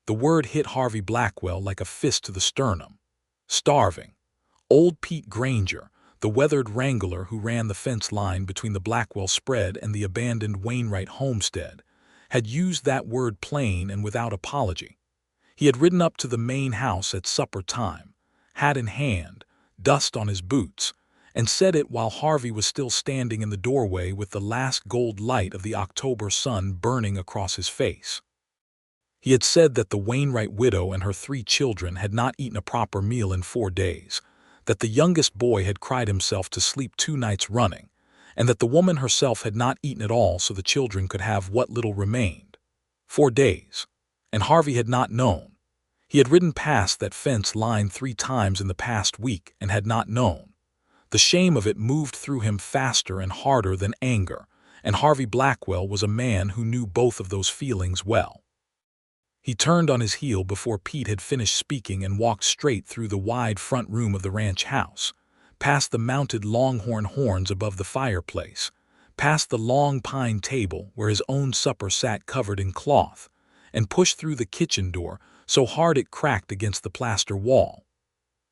The word hit Harvey Blackwell like a fist to the sternum. Starving. Old Pete Granger, the weathered wrangler who ran the fence line between the Blackwell spread and the abandoned Wainwright homestead, had used that word plain and without apology. He had ridden up to the main house at supper time, hat in hand, dust on his boots, and said it while Harvey was still standing in the doorway with the last gold light of the October sun burning across his face. He had said that the Wainwright widow and her 3 children had not eaten a proper meal in 4 days, that the youngest boy had cried himself to sleep 2 nights running, and that the woman herself had not eaten at all so the children could have what little remained. 4 days. And Harvey had not known. He had ridden past that fence line 3 times in the past week and had not known. The shame of it moved through him faster and harder than anger, and Harvey Blackwell was a man who knew both of those feelings well. He turned on his heel before Pete had finished speaking and walked straight through the wide front room of the ranch house, past the mounted longhorn horns above the fireplace, past the long pine table where his own supper sat covered in cloth, and pushed through the kitchen door so hard it cracked against the plaster wall.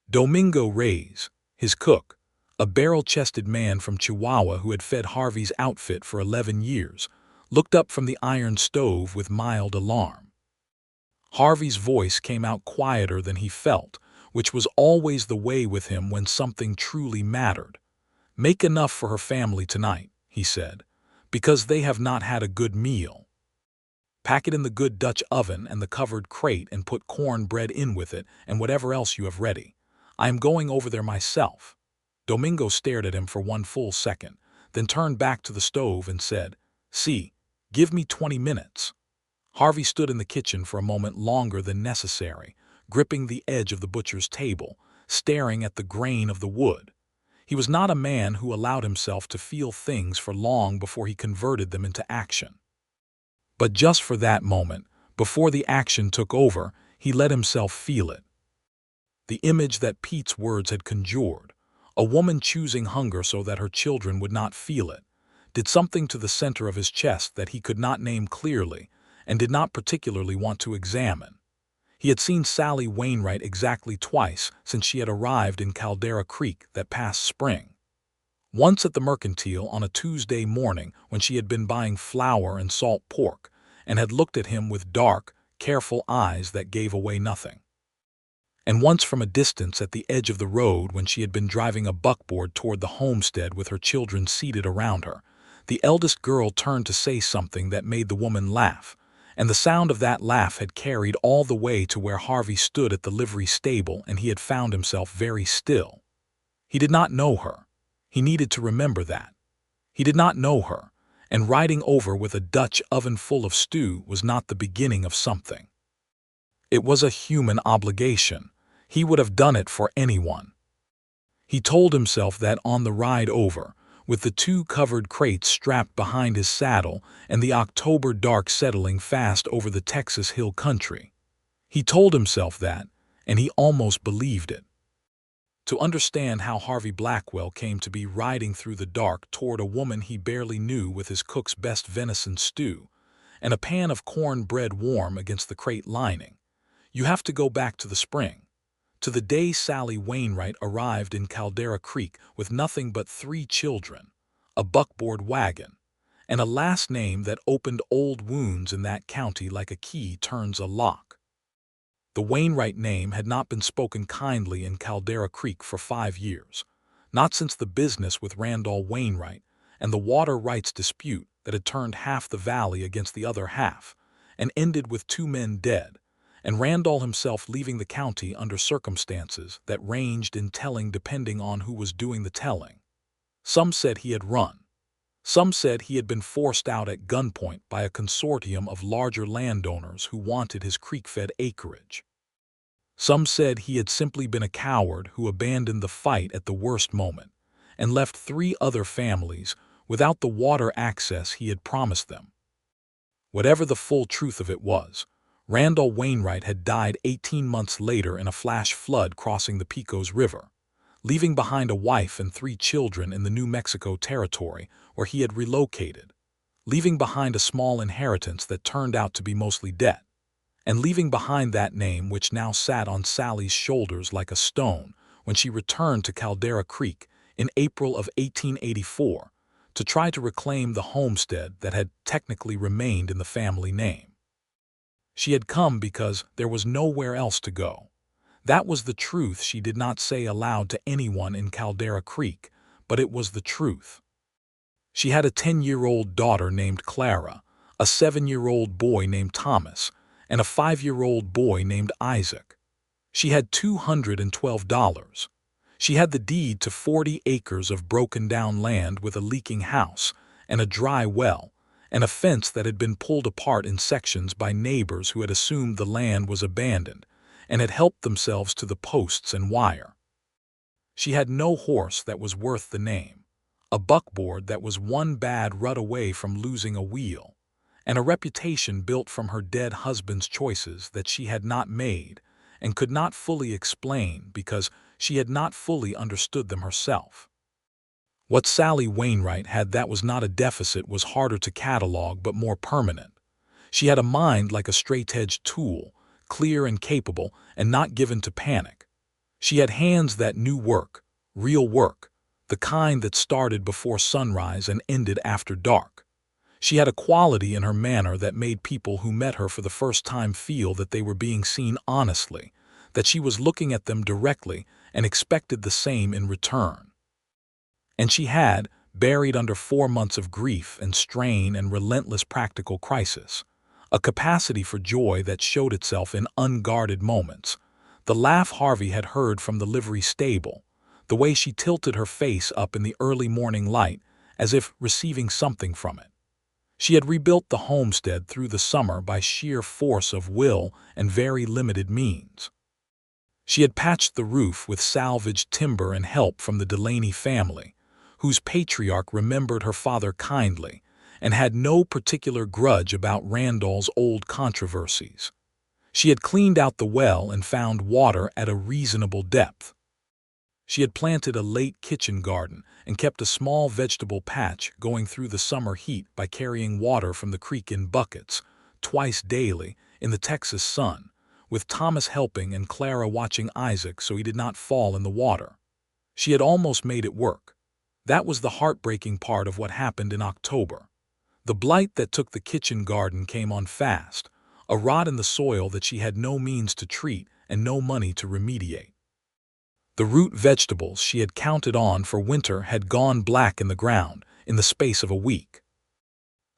Domingo Reyes, his cook, a barrel-chested man from Chihuahua who had fed Harvey's outfit for 11 years, looked up from the iron stove with mild alarm. Harvey's voice came out quieter than he felt, which was always the way with him when something truly mattered. "Make enough for her family tonight," he said, "because they have not had a good meal. Pack it in the good Dutch oven and the covered crate and put corn bread in with it and whatever else you have ready. I am going over there myself." Domingo stared at him for 1 full second, then turned back to the stove and said, "See, give me 20 minutes. Harvey stood in the kitchen for a moment longer than necessary, gripping the edge of the butcher's table, staring at the grain of the wood. He was not a man who allowed himself to feel things for long before he converted them into action. But just for that moment, before the action took over, he let himself feel it. The image that Pete's words had conjured, a woman choosing hunger so that her children would not feel it, did something to the center of his chest that he could not name clearly and did not particularly want to examine. He had seen Sallie Wainwright exactly twice since she had arrived in Caldera Creek that past spring. Once at the Mercantile on a Tuesday morning when she had been buying flour and salt pork and had looked at him with dark, careful eyes that gave away nothing. And once from a distance at the edge of the road when she had been driving a buckboard toward the homestead with her children seated around her. The eldest girl turned to say something that made the woman laugh, and the sound of that laugh had carried all the way to where Harvey stood at the livery stable, and he had found himself very still. He did not know her. He needed to remember that. He did not know her, and riding over with a Dutch oven full of stew was not the beginning of something. It was a human obligation. He would have done it for anyone. He told himself that on the ride over, with the 2 covered crates strapped behind his saddle and the October dark settling fast over the Texas hill country. He told himself that, and he almost believed it. To understand how Harvey Blackwell came to be riding through the dark toward a woman he barely knew with his cook's best venison stew and a pan of corn bread warm against the crate lining, you have to go back to the spring. To the day Sallie Wainwright arrived in Caldera Creek with nothing but 3 children, a buckboard wagon, and a last name that opened old wounds in that county like a key turns a lock. The Wainwright name had not been spoken kindly in Caldera Creek for 5 years, not since the business with Randall Wainwright and the water rights dispute that had turned half the valley against the other half and ended with 2 men dead, and Randall himself leaving the county under circumstances that ranged in telling depending on who was doing the telling. Some said he had run. Some said he had been forced out at gunpoint by a consortium of larger landowners who wanted his creek-fed acreage. Some said he had simply been a coward who abandoned the fight at the worst moment and left 3 other families without the water access he had promised them. Whatever the full truth of it was, Randall Wainwright had died 18 months later in a flash flood crossing the Pecos River, leaving behind a wife and 3 children in the New Mexico territory where he had relocated, leaving behind a small inheritance that turned out to be mostly debt. and leaving behind that name which now sat on Sally's shoulders like a stone when she returned to Caldera Creek in April of 1884 to try to reclaim the homestead that had technically remained in the family name. She had come because there was nowhere else to go. That was the truth she did not say aloud to anyone in Caldera Creek, but it was the truth. She had a 10-year-old daughter named Clara, a 7-year-old boy named Thomas, and a 5-year-old boy named Isaac. She had $212. She had the deed to 40 acres of broken-down land with a leaking house and a dry well, and a fence that had been pulled apart in sections by neighbors who had assumed the land was abandoned and had helped themselves to the posts and wire. She had no horse that was worth the name, a buckboard that was one bad rut away from losing a wheel, and a reputation built from her dead husband's choices that she had not made and could not fully explain because she had not fully understood them herself. What Sallie Wainwright had that was not a deficit was harder to catalog but more permanent. She had a mind like a straight-edged tool, clear and capable and not given to panic. She had hands that knew work, real work, the kind that started before sunrise and ended after dark. She had a quality in her manner that made people who met her for the first time feel that they were being seen honestly, that she was looking at them directly and expected the same in return. And she had, buried under 4 months of grief and strain and relentless practical crisis, a capacity for joy that showed itself in unguarded moments. The laugh Harvey had heard from the livery stable, the way she tilted her face up in the early morning light as if receiving something from it. She had rebuilt the homestead through the summer by sheer force of will and very limited means. She had patched the roof with salvaged timber and help from the Delaney family, whose patriarch remembered her father kindly and had no particular grudge about Randall's old controversies. She had cleaned out the well and found water at a reasonable depth. She had planted a late kitchen garden and kept a small vegetable patch going through the summer heat by carrying water from the creek in buckets, twice daily, in the Texas sun, with Thomas helping and Clara watching Isaac so he did not fall in the water. She had almost made it work. That was the heartbreaking part of what happened in October. The blight that took the kitchen garden came on fast, a rot in the soil that she had no means to treat and no money to remediate. The root vegetables she had counted on for winter had gone black in the ground in the space of a week.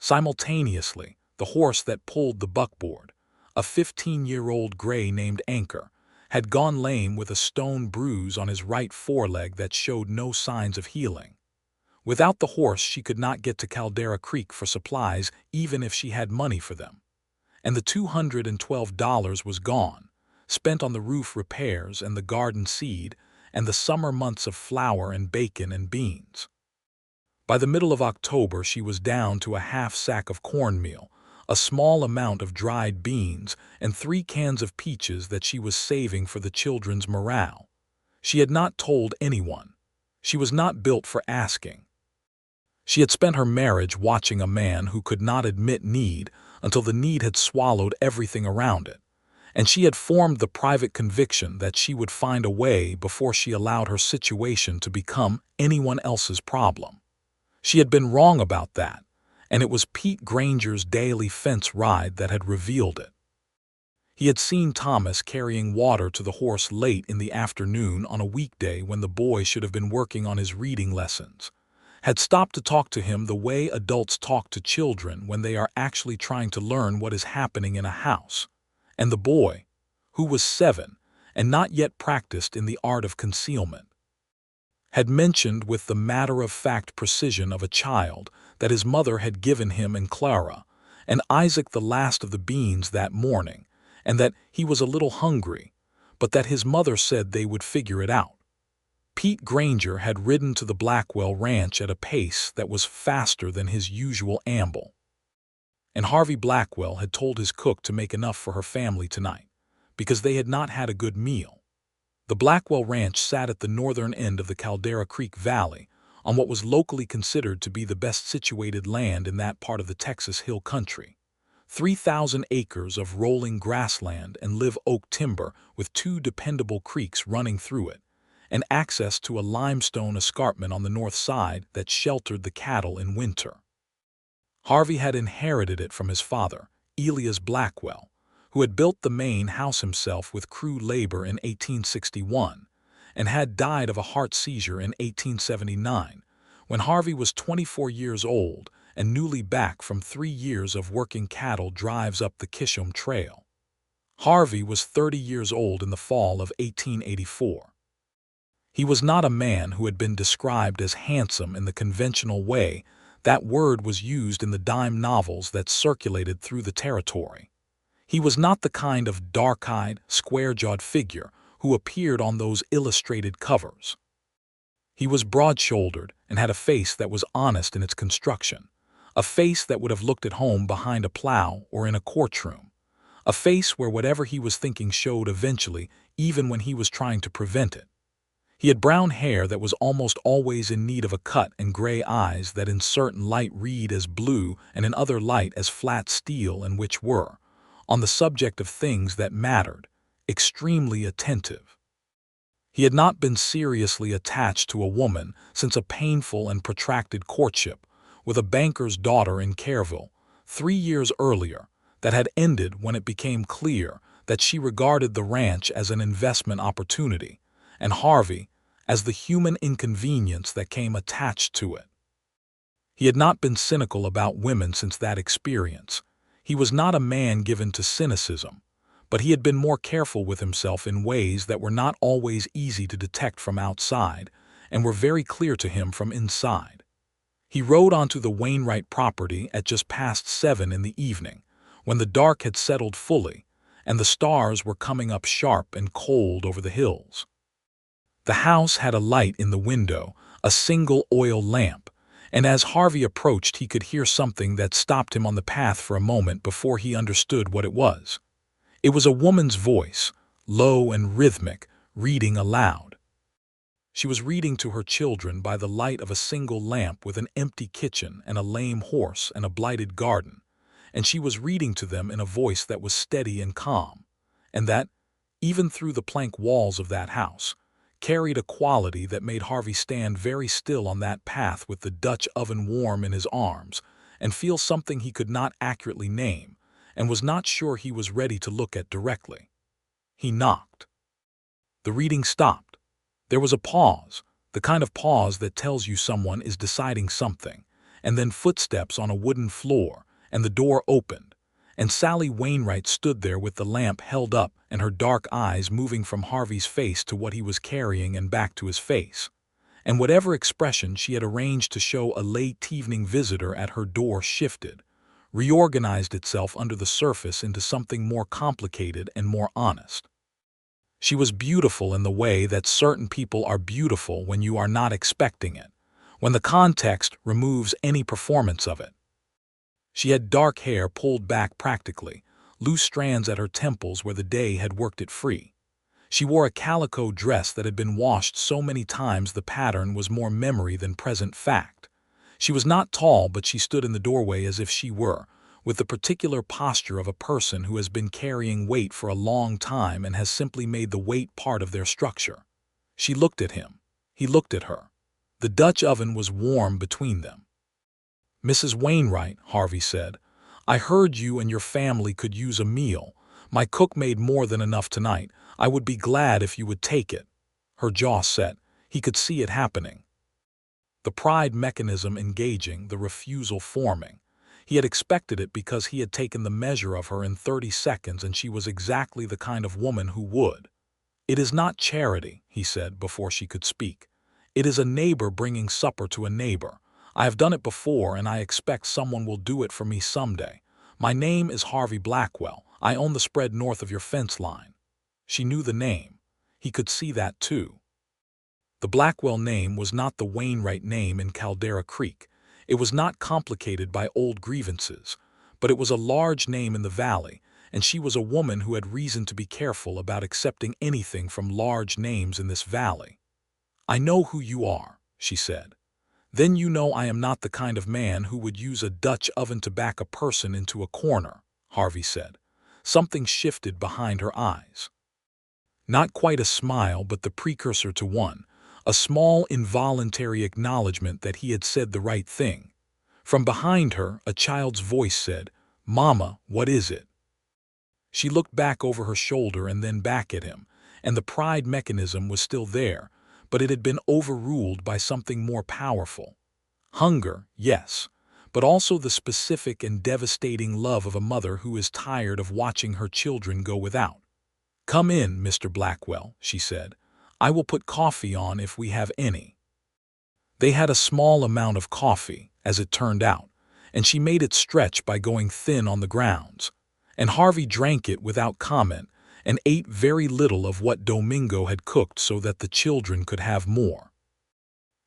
Simultaneously, the horse that pulled the buckboard, a 15-year-old gray named Anchor, had gone lame with a stone bruise on his right foreleg that showed no signs of healing. Without the horse she could not get to Caldera Creek for supplies even if she had money for them. And the $212 was gone, spent on the roof repairs and the garden seed and the summer months of flour and bacon and beans. By the middle of October she was down to a half sack of cornmeal, a small amount of dried beans, and 3 cans of peaches that she was saving for the children's morale. She had not told anyone. She was not built for asking. She had spent her marriage watching a man who could not admit need until the need had swallowed everything around it, and she had formed the private conviction that she would find a way before she allowed her situation to become anyone else's problem. She had been wrong about that, and it was Pete Granger's daily fence ride that had revealed it. He had seen Thomas carrying water to the horse late in the afternoon on a weekday when the boy should have been working on his reading lessons, had stopped to talk to him the way adults talk to children when they are actually trying to learn what is happening in a house, and the boy, who was 7 and not yet practiced in the art of concealment, had mentioned with the matter-of-fact precision of a child that his mother had given him and Clara and Isaac the last of the beans that morning, and that he was a little hungry, but that his mother said they would figure it out. Pete Granger had ridden to the Blackwell ranch at a pace that was faster than his usual amble, and Harvey Blackwell had told his cook to make enough for her family tonight, because they had not had a good meal. The Blackwell Ranch sat at the northern end of the Caldera Creek Valley, on what was locally considered to be the best situated land in that part of the Texas Hill Country, 3,000 acres of rolling grassland and live oak timber with 2 dependable creeks running through it, and access to a limestone escarpment on the north side that sheltered the cattle in winter. Harvey had inherited it from his father, Elias Blackwell, who had built the main house himself with crew labor in 1861 and had died of a heart seizure in 1879, when Harvey was 24 years old and newly back from 3 years of working cattle drives up the Kishom Trail. Harvey was 30 years old in the fall of 1884. He was not a man who had been described as handsome in the conventional way that word was used in the dime novels that circulated through the territory. He was not the kind of dark-eyed, square-jawed figure who appeared on those illustrated covers. He was broad-shouldered and had a face that was honest in its construction, a face that would have looked at home behind a plow or in a courtroom, a face where whatever he was thinking showed eventually, even when he was trying to prevent it. He had brown hair that was almost always in need of a cut and gray eyes that in certain light read as blue and in other light as flat steel, and which were, on the subject of things that mattered, extremely attentive. He had not been seriously attached to a woman since a painful and protracted courtship with a banker's daughter in Careville 3 years earlier that had ended when it became clear that she regarded the ranch as an investment opportunity, and Harvey as the human inconvenience that came attached to it. He had not been cynical about women since that experience. He was not a man given to cynicism, but he had been more careful with himself in ways that were not always easy to detect from outside and were very clear to him from inside. He rode onto the Wainwright property at just past 7 in the evening, when the dark had settled fully and the stars were coming up sharp and cold over the hills. The house had a light in the window, a single oil lamp, and as Harvey approached he could hear something that stopped him on the path for a moment before he understood what it was. It was a woman's voice, low and rhythmic, reading aloud. She was reading to her children by the light of a single lamp with an empty kitchen and a lame horse and a blighted garden, and she was reading to them in a voice that was steady and calm, and that, even through the plank walls of that house, carried a quality that made Harvey stand very still on that path with the Dutch oven warm in his arms and feel something he could not accurately name and was not sure he was ready to look at directly. He knocked. The reading stopped. There was a pause, the kind of pause that tells you someone is deciding something, and then footsteps on a wooden floor, and the door opened, and Sallie Wainwright stood there with the lamp held up and her dark eyes moving from Harvey's face to what he was carrying and back to his face, and whatever expression she had arranged to show a late-evening visitor at her door shifted, reorganized itself under the surface into something more complicated and more honest. She was beautiful in the way that certain people are beautiful when you are not expecting it, when the context removes any performance of it. She had dark hair pulled back practically, loose strands at her temples where the day had worked it free. She wore a calico dress that had been washed so many times the pattern was more memory than present fact. She was not tall, but she stood in the doorway as if she were, with the particular posture of a person who has been carrying weight for a long time and has simply made the weight part of their structure. She looked at him. He looked at her. The Dutch oven was warm between them. "Mrs. Wainwright," Harvey said, "I heard you and your family could use a meal. My cook made more than enough tonight. I would be glad if you would take it." Her jaw set. He could see it happening. The pride mechanism engaging, the refusal forming. He had expected it because he had taken the measure of her in 30 seconds and she was exactly the kind of woman who would. "It is not charity," he said before she could speak. "It is a neighbor bringing supper to a neighbor. I have done it before and I expect someone will do it for me someday. My name is Harvey Blackwell. I own the spread north of your fence line." She knew the name. He could see that too. The Blackwell name was not the Wainwright name in Caldera Creek. It was not complicated by old grievances, but it was a large name in the valley, and she was a woman who had reason to be careful about accepting anything from large names in this valley. "I know who you are," she said. "Then you know I am not the kind of man who would use a Dutch oven to back a person into a corner." Harvey said. Something shifted behind her eyes. Not quite a smile, but the precursor to one, a small involuntary acknowledgement that he had said the right thing. From behind her, a child's voice said, "Mama, what is it?" She looked back over her shoulder and then back at him, and the pride mechanism was still there, but it had been overruled by something more powerful. Hunger, yes, but also the specific and devastating love of a mother who is tired of watching her children go without. "Come in, Mr. Blackwell," she said. "I will put coffee on if we have any." They had a small amount of coffee, as it turned out, and she made it stretch by going thin on the grounds. And Harvey drank it without comment and ate very little of what Domingo had cooked so that the children could have more.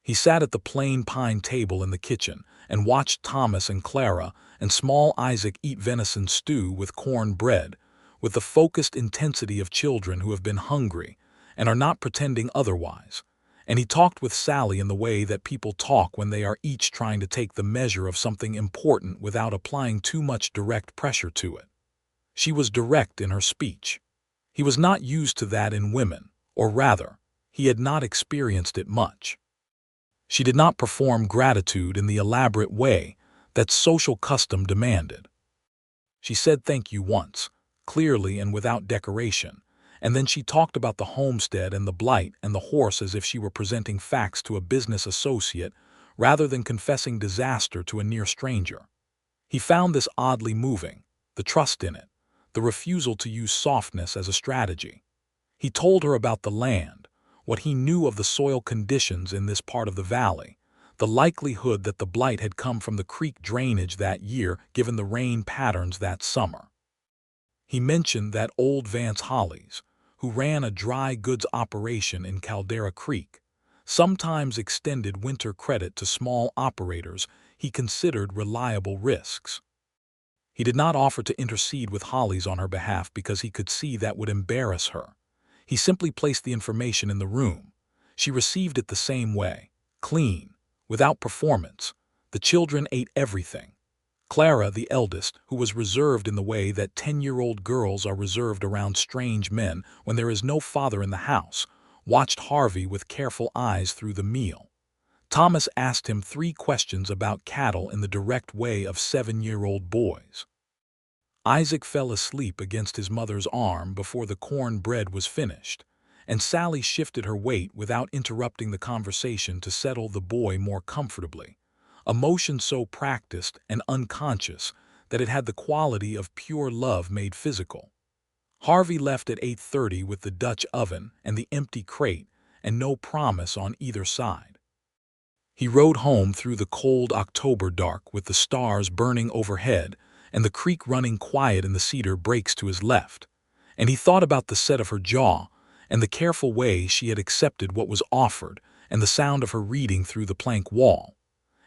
He sat at the plain pine table in the kitchen and watched Thomas and Clara and small Isaac eat venison stew with corn bread, with the focused intensity of children who have been hungry and are not pretending otherwise. And he talked with Sallie in the way that people talk when they are each trying to take the measure of something important without applying too much direct pressure to it. She was direct in her speech. He was not used to that in women, or rather, he had not experienced it much. She did not perform gratitude in the elaborate way that social custom demanded. She said thank you once, clearly and without decoration, and then she talked about the homestead and the blight and the horse as if she were presenting facts to a business associate rather than confessing disaster to a near stranger. He found this oddly moving, the trust in it, the refusal to use softness as a strategy. He told her about the land, what he knew of the soil conditions in this part of the valley, the likelihood that the blight had come from the creek drainage that year given the rain patterns that summer. He mentioned that old Vance Hollies, who ran a dry goods operation in Caldera Creek, sometimes extended winter credit to small operators he considered reliable risks. He did not offer to intercede with Hollies on her behalf because he could see that would embarrass her. He simply placed the information in the room. She received it the same way, clean, without performance. The children ate everything. Clara, the eldest, who was reserved in the way that 10-year-old girls are reserved around strange men when there is no father in the house, watched Harvey with careful eyes through the meal. Thomas asked him 3 questions about cattle in the direct way of 7-year-old boys. Isaac fell asleep against his mother's arm before the corn bread was finished, and Sallie shifted her weight without interrupting the conversation to settle the boy more comfortably, a motion so practiced and unconscious that it had the quality of pure love made physical. Harvey left at 8:30 with the Dutch oven and the empty crate and no promise on either side. He rode home through the cold October dark with the stars burning overhead and the creek running quiet in the cedar breaks to his left, and he thought about the set of her jaw and the careful way she had accepted what was offered and the sound of her reading through the plank wall.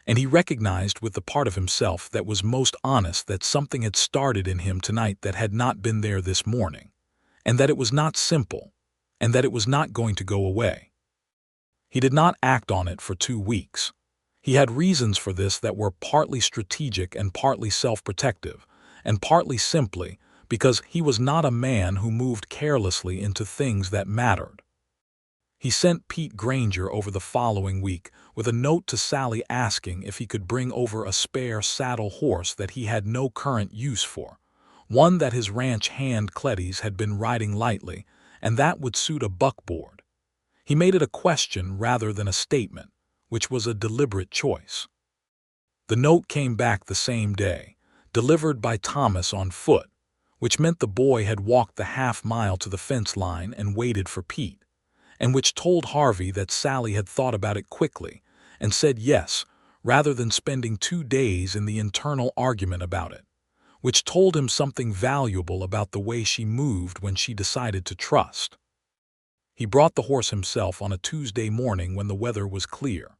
And he recognized with the part of himself that was most honest that something had started in him tonight that had not been there this morning, and that it was not simple, and that it was not going to go away. He did not act on it for 2 weeks. He had reasons for this that were partly strategic and partly self-protective, and partly simply because he was not a man who moved carelessly into things that mattered. He sent Pete Granger over the following week with a note to Sallie asking if he could bring over a spare saddle horse that he had no current use for, one that his ranch hand Cletties had been riding lightly, and that would suit a buckboard. He made it a question rather than a statement, which was a deliberate choice. The note came back the same day, delivered by Thomas on foot, which meant the boy had walked the half-mile to the fence line and waited for Pete, and which told Harvey that Sallie had thought about it quickly and said yes, rather than spending 2 days in the internal argument about it, which told him something valuable about the way she moved when she decided to trust. He brought the horse himself on a Tuesday morning when the weather was clear.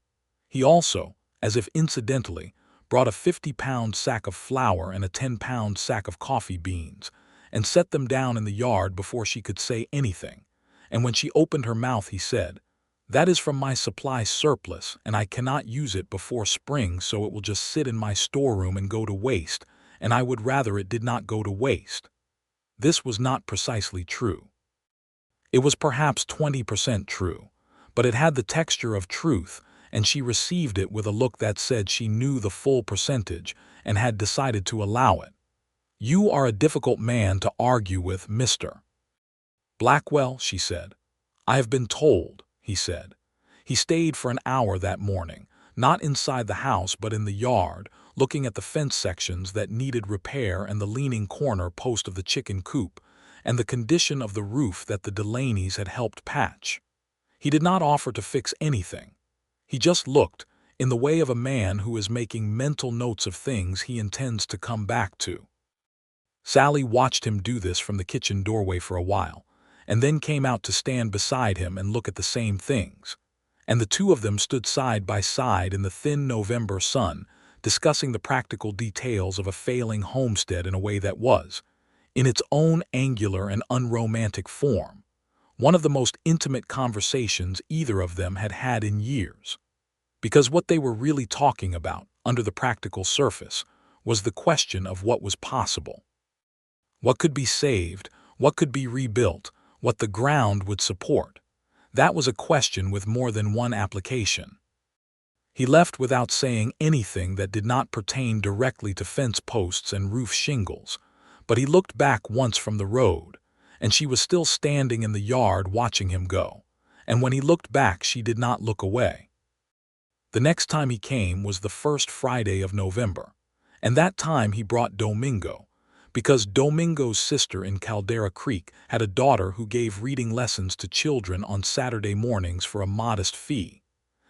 He also, as if incidentally, brought a 50-pound sack of flour and a 10-pound sack of coffee beans, and set them down in the yard before she could say anything. And when she opened her mouth he said, "That is from my supply surplus, and I cannot use it before spring, so it will just sit in my storeroom and go to waste, and I would rather it did not go to waste. This was not precisely true. It was perhaps 20% true, but it had the texture of truth, and she received it with a look that said she knew the full percentage and had decided to allow it. "You are a difficult man to argue with, Mr. Blackwell," she said. "I have been told," he said. He stayed for an hour that morning, not inside the house but in the yard, looking at the fence sections that needed repair and the leaning corner post of the chicken coop, and the condition of the roof that the Delaney's had helped patch. He did not offer to fix anything. He just looked, in the way of a man who is making mental notes of things he intends to come back to. Sallie watched him do this from the kitchen doorway for a while, and then came out to stand beside him and look at the same things. And the two of them stood side by side in the thin November sun, discussing the practical details of a failing homestead in a way that was, in its own angular and unromantic form, one of the most intimate conversations either of them had had in years. Because what they were really talking about, under the practical surface, was the question of what was possible. What could be saved, what could be rebuilt, what the ground would support. That was a question with more than one application. He left without saying anything that did not pertain directly to fence posts and roof shingles, but he looked back once from the road, and she was still standing in the yard watching him go, and when he looked back she did not look away. The next time he came was the first Friday of November, and that time he brought Domingo, because Domingo's sister in Caldera Creek had a daughter who gave reading lessons to children on Saturday mornings for a modest fee,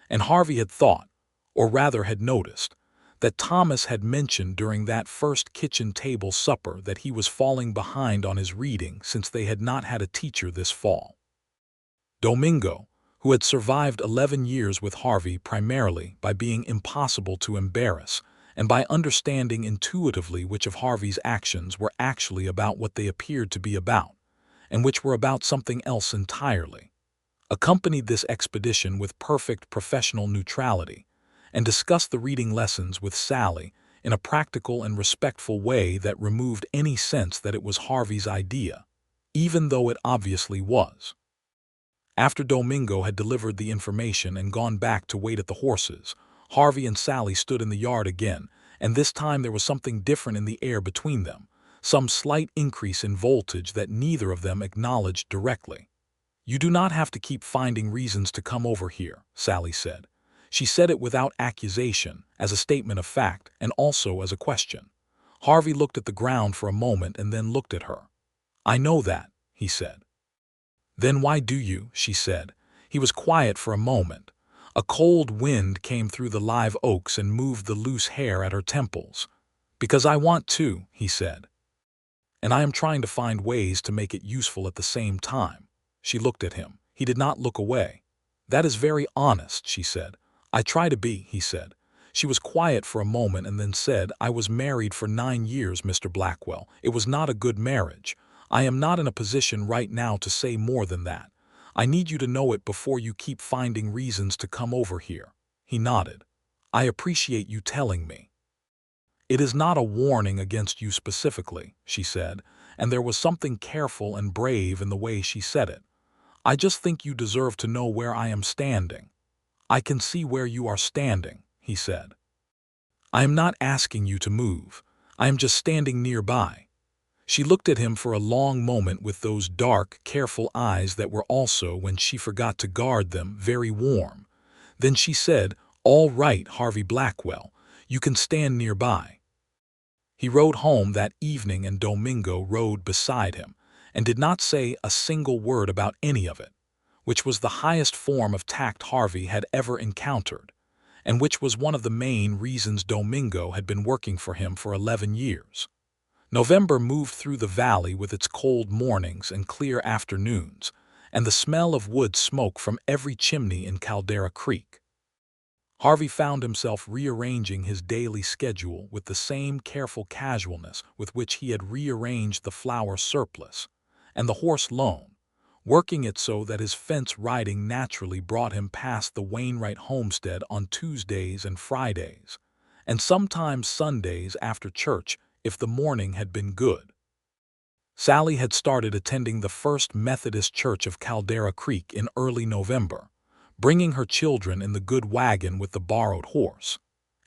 and Harvey had thought, or rather had noticed, that Thomas had mentioned during that first kitchen table supper that he was falling behind on his reading since they had not had a teacher this fall. Domingo, who had survived 11 years with Harvey primarily by being impossible to embarrass, and by understanding intuitively which of Harvey's actions were actually about what they appeared to be about, and which were about something else entirely, accompanied this expedition with perfect professional neutrality, and discussed the reading lessons with Sallie in a practical and respectful way that removed any sense that it was Harvey's idea, even though it obviously was. After Domingo had delivered the information and gone back to wait at the horses, Harvey and Sallie stood in the yard again, and this time there was something different in the air between them, some slight increase in voltage that neither of them acknowledged directly. "You do not have to keep finding reasons to come over here," Sallie said. She said it without accusation, as a statement of fact, and also as a question. Harvey looked at the ground for a moment and then looked at her. "I know that," he said. "Then why do you?" she said. He was quiet for a moment. A cold wind came through the live oaks and moved the loose hair at her temples. "Because I want to," he said. "And I am trying to find ways to make it useful at the same time." She looked at him. He did not look away. "That is very honest," she said. "I try to be," he said. She was quiet for a moment and then said, "I was married for 9 years, Mr. Blackwell. It was not a good marriage. I am not in a position right now to say more than that. I need you to know it before you keep finding reasons to come over here." He nodded. "I appreciate you telling me." "It is not a warning against you specifically," she said, and there was something careful and brave in the way she said it. "I just think you deserve to know where I am standing." "I can see where you are standing," he said. "I am not asking you to move. I am just standing nearby." She looked at him for a long moment with those dark, careful eyes that were also, when she forgot to guard them, very warm. Then she said, "All right, Harvey Blackwell, you can stand nearby." He rode home that evening and Domingo rode beside him, and did not say a single word about any of it, which was the highest form of tact Harvey had ever encountered, and which was one of the main reasons Domingo had been working for him for 11 years. November moved through the valley with its cold mornings and clear afternoons, and the smell of wood smoke from every chimney in Caldera Creek. Harvey found himself rearranging his daily schedule with the same careful casualness with which he had rearranged the flour surplus and the horse loan, working it so that his fence riding naturally brought him past the Wainwright homestead on Tuesdays and Fridays, and sometimes Sundays after church if the morning had been good. Sallie had started attending the First Methodist Church of Caldera Creek in early November, bringing her children in the good wagon with the borrowed horse.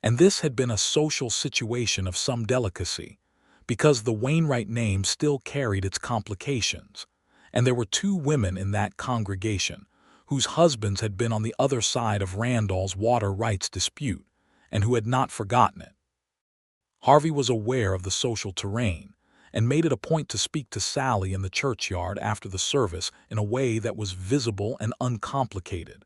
And this had been a social situation of some delicacy, because the Wainwright name still carried its complications, and there were 2 women in that congregation whose husbands had been on the other side of Randall's water rights dispute, and who had not forgotten it. Harvey was aware of the social terrain, and made it a point to speak to Sallie in the churchyard after the service in a way that was visible and uncomplicated,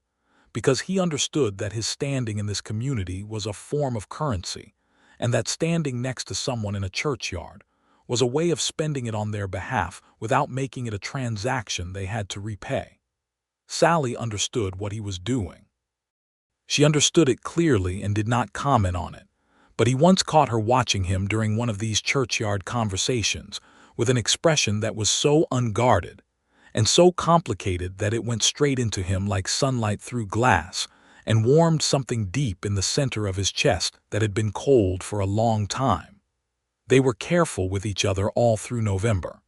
because he understood that his standing in this community was a form of currency, and that standing next to someone in a churchyard was a way of spending it on their behalf without making it a transaction they had to repay. Sallie understood what he was doing. She understood it clearly and did not comment on it, but he once caught her watching him during one of these churchyard conversations with an expression that was so unguarded and so complicated that it went straight into him like sunlight through glass and warmed something deep in the center of his chest that had been cold for a long time. They were careful with each other all through November.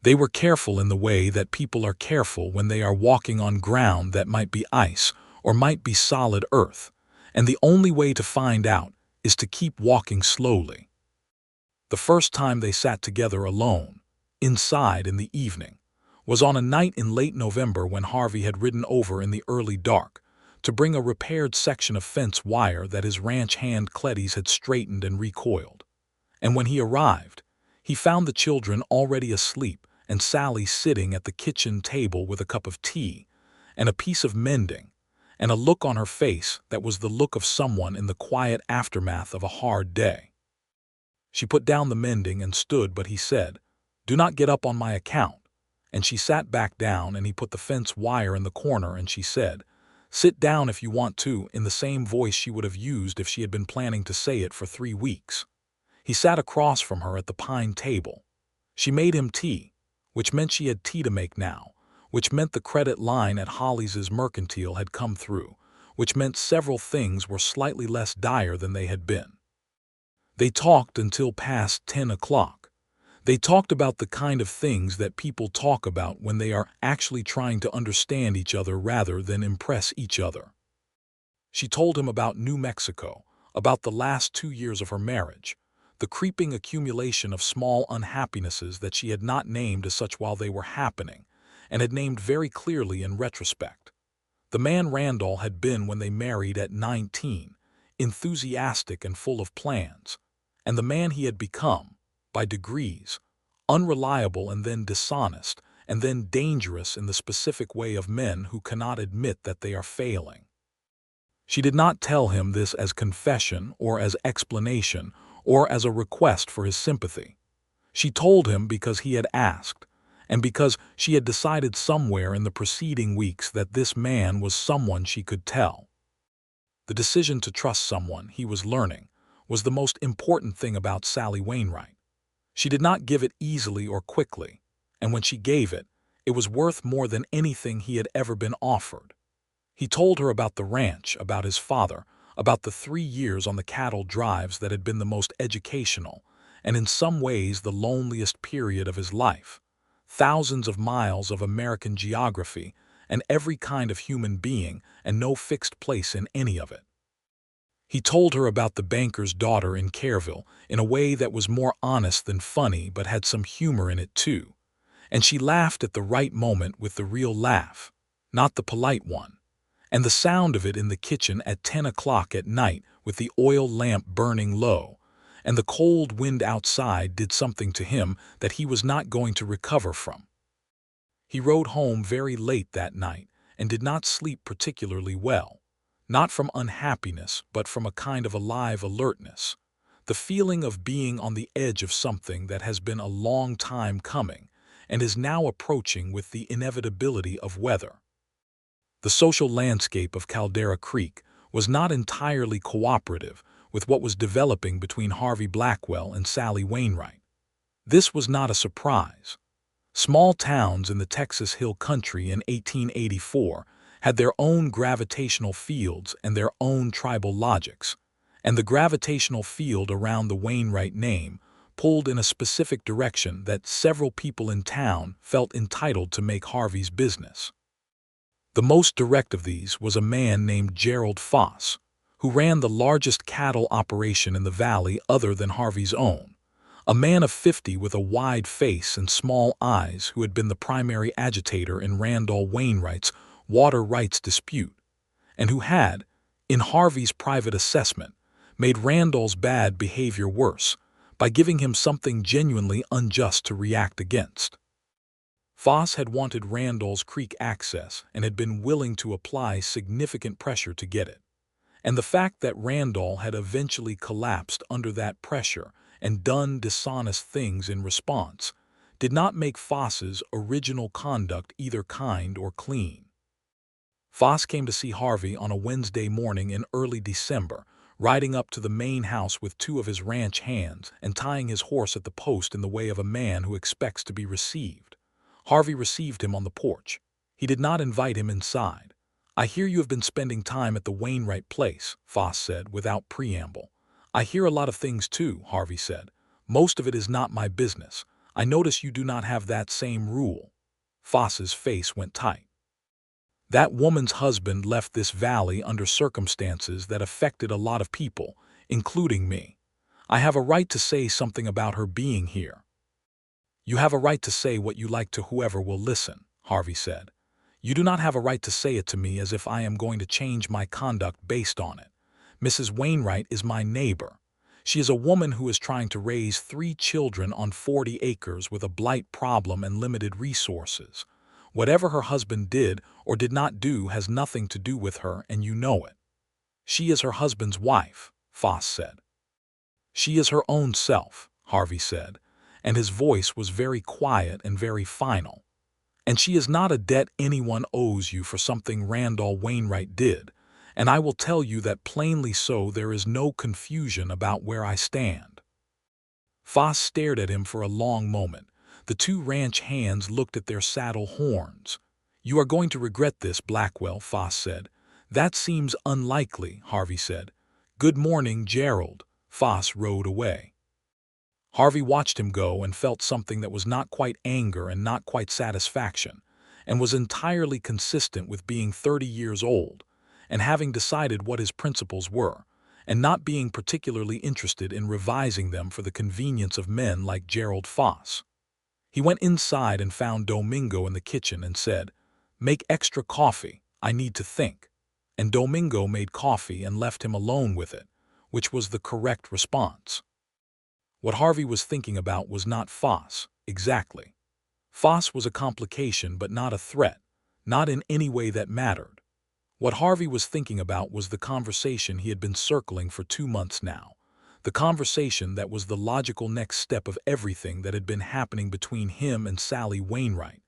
They were careful in the way that people are careful when they are walking on ground that might be ice or might be solid earth, and the only way to find out is to keep walking slowly. The first time they sat together alone, inside in the evening, was on a night in late November when Harvey had ridden over in the early dark to bring a repaired section of fence wire that his ranch hand Cleddies had straightened and recoiled. And when he arrived, he found the children already asleep and Sallie sitting at the kitchen table with a cup of tea and a piece of mending, and a look on her face that was the look of someone in the quiet aftermath of a hard day. She put down the mending and stood, but he said, "Do not get up on my account." And she sat back down, and he put the fence wire in the corner, and she said, "Sit down if you want to," in the same voice she would have used if she had been planning to say it for 3 weeks. He sat across from her at the pine table. She made him tea, which meant she had tea to make now, which meant the credit line at Hollis's Mercantile had come through, which meant several things were slightly less dire than they had been. They talked until past 10 o'clock. They talked about the kind of things that people talk about when they are actually trying to understand each other rather than impress each other. She told him about New Mexico, about the last 2 years of her marriage, the creeping accumulation of small unhappinesses that she had not named as such while they were happening, and had named very clearly in retrospect. The man Randall had been when they married at 19, enthusiastic and full of plans, and the man he had become, by degrees, unreliable and then dishonest, and then dangerous in the specific way of men who cannot admit that they are failing. She did not tell him this as confession or as explanation or as a request for his sympathy. She told him because he had asked, and because she had decided somewhere in the preceding weeks that this man was someone she could tell. The decision to trust someone, he was learning, was the most important thing about Sallie Wainwright. She did not give it easily or quickly, and when she gave it, it was worth more than anything he had ever been offered. He told her about the ranch, about his father, about the 3 years on the cattle drives that had been the most educational, and in some ways the loneliest period of his life. Thousands of miles of American geography, and every kind of human being, and no fixed place in any of it. He told her about the banker's daughter in Careville in a way that was more honest than funny but had some humor in it too, and she laughed at the right moment with the real laugh, not the polite one, and the sound of it in the kitchen at 10 o'clock at night with the oil lamp burning low, and the cold wind outside did something to him that he was not going to recover from. He rode home very late that night and did not sleep particularly well, not from unhappiness but from a kind of alive alertness, the feeling of being on the edge of something that has been a long time coming and is now approaching with the inevitability of weather. The social landscape of Caldera Creek was not entirely cooperative with what was developing between Harvey Blackwell and Sallie Wainwright. This was not a surprise. Small towns in the Texas Hill Country in 1884 had their own gravitational fields and their own tribal logics, and the gravitational field around the Wainwright name pulled in a specific direction that several people in town felt entitled to make Harvey's business. The most direct of these was a man named Gerald Foss, who ran the largest cattle operation in the valley other than Harvey's own, a man of 50 with a wide face and small eyes who had been the primary agitator in Randall Wainwright's water rights dispute, and who had, in Harvey's private assessment, made Randall's bad behavior worse by giving him something genuinely unjust to react against. Foss had wanted Randall's Creek access and had been willing to apply significant pressure to get it. And the fact that Randall had eventually collapsed under that pressure and done dishonest things in response did not make Foss's original conduct either kind or clean. Foss came to see Harvey on a Wednesday morning in early December, riding up to the main house with two of his ranch hands and tying his horse at the post in the way of a man who expects to be received. Harvey received him on the porch. He did not invite him inside. "I hear you have been spending time at the Wainwright place," Foss said without preamble. "I hear a lot of things too," Harvey said. "Most of it is not my business. I notice you do not have that same rule." Foss's face went tight. "That woman's husband left this valley under circumstances that affected a lot of people, including me. I have a right to say something about her being here." "You have a right to say what you like to whoever will listen," Harvey said. "You do not have a right to say it to me as if I am going to change my conduct based on it. Mrs. Wainwright is my neighbor. She is a woman who is trying to raise 3 children on 40 acres with a blight problem and limited resources. Whatever her husband did or did not do has nothing to do with her, and you know it. She is her husband's wife," Foss said. "She is her own self," Harvey said, and his voice was very quiet and very final. "And she is not a debt anyone owes you for something Randall Wainwright did, and I will tell you that plainly so there is no confusion about where I stand." Foss stared at him for a long moment. The two ranch hands looked at their saddle horns. "You are going to regret this, Blackwell," Foss said. "That seems unlikely," Harvey said. "Good morning, Gerald." Foss rode away. Harvey watched him go and felt something that was not quite anger and not quite satisfaction, and was entirely consistent with being 30 years old, and having decided what his principles were, and not being particularly interested in revising them for the convenience of men like Gerald Foss. He went inside and found Domingo in the kitchen and said, "Make extra coffee, I need to think." And Domingo made coffee and left him alone with it, which was the correct response. What Harvey was thinking about was not Foss, exactly. Foss was a complication but not a threat, not in any way that mattered. What Harvey was thinking about was the conversation he had been circling for 2 months now, the conversation that was the logical next step of everything that had been happening between him and Sallie Wainwright,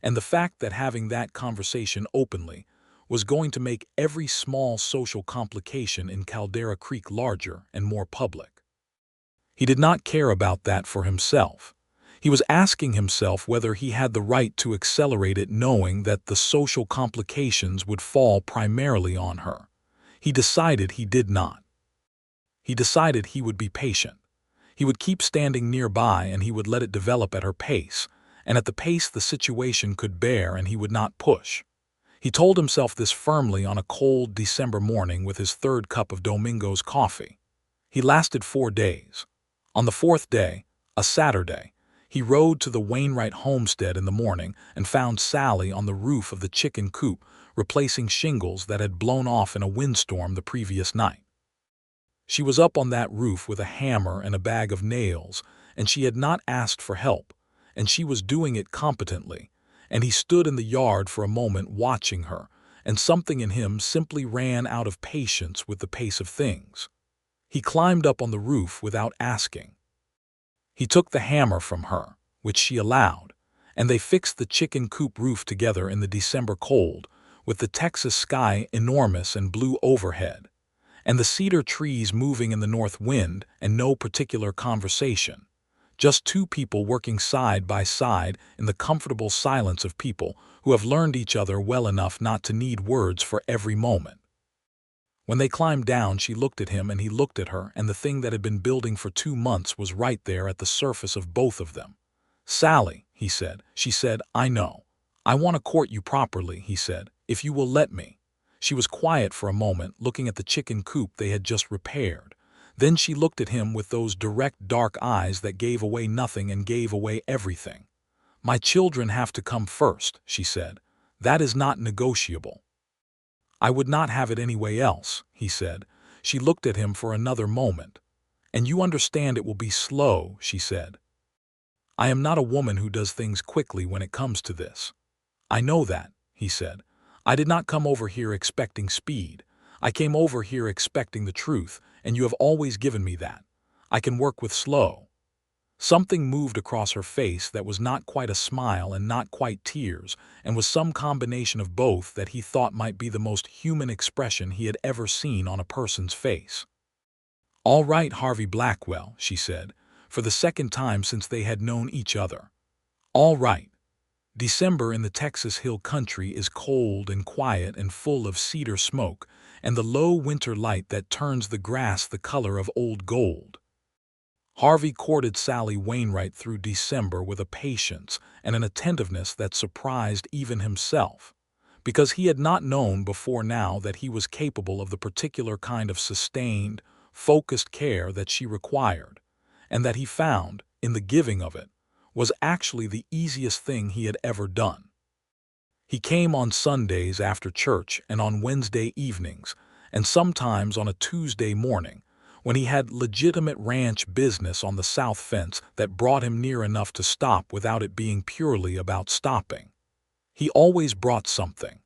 and the fact that having that conversation openly was going to make every small social complication in Caldera Creek larger and more public. He did not care about that for himself. He was asking himself whether he had the right to accelerate it, knowing that the social complications would fall primarily on her. He decided he did not. He decided he would be patient. He would keep standing nearby and he would let it develop at her pace, and at the pace the situation could bear, and he would not push. He told himself this firmly on a cold December morning with his 3rd cup of Domingo's coffee. He lasted 4 days. On the 4th day, a Saturday, he rode to the Wainwright homestead in the morning and found Sallie on the roof of the chicken coop replacing shingles that had blown off in a windstorm the previous night. She was up on that roof with a hammer and a bag of nails, and she had not asked for help, and she was doing it competently, and he stood in the yard for a moment watching her, and something in him simply ran out of patience with the pace of things. He climbed up on the roof without asking. He took the hammer from her, which she allowed, and they fixed the chicken coop roof together in the December cold, with the Texas sky enormous and blue overhead, and the cedar trees moving in the north wind, and no particular conversation. Just 2 people working side by side in the comfortable silence of people who have learned each other well enough not to need words for every moment. When they climbed down, she looked at him and he looked at her, and the thing that had been building for 2 months was right there at the surface of both of them. "Sallie," he said. She said, "I know. I want to court you properly," he said, "if you will let me." She was quiet for a moment, looking at the chicken coop they had just repaired. Then she looked at him with those direct, dark eyes that gave away nothing and gave away everything. "My children have to come first," she said. "That is not negotiable." "I would not have it any way else," he said. She looked at him for another moment. "And you understand it will be slow," she said. "I am not a woman who does things quickly when it comes to this." "I know that," he said. "I did not come over here expecting speed. I came over here expecting the truth, and you have always given me that. I can work with slow." Something moved across her face that was not quite a smile and not quite tears, and was some combination of both that he thought might be the most human expression he had ever seen on a person's face. "All right, Harvey Blackwell," she said, for the second time since they had known each other. "All right. December in the Texas Hill Country is cold and quiet and full of cedar smoke and the low winter light that turns the grass the color of old gold. Harvey courted Sallie Wainwright through December with a patience and an attentiveness that surprised even himself, because he had not known before now that he was capable of the particular kind of sustained, focused care that she required, and that he found, in the giving of it, was actually the easiest thing he had ever done. He came on Sundays after church and on Wednesday evenings, and sometimes on a Tuesday morning, when he had legitimate ranch business on the south fence that brought him near enough to stop without it being purely about stopping. He always brought something.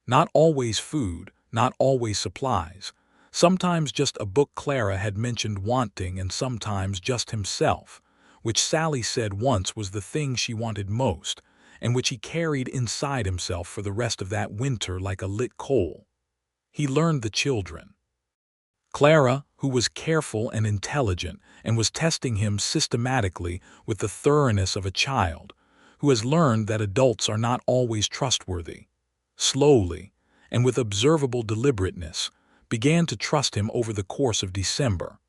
Not always food, not always supplies, sometimes just a book Clara had mentioned wanting, and sometimes just himself, which Sallie said once was the thing she wanted most, and which he carried inside himself for the rest of that winter like a lit coal. He learned the children. Clara, who was careful and intelligent and was testing him systematically with the thoroughness of a child, who has learned that adults are not always trustworthy, slowly, and with observable deliberateness, began to trust him over the course of December,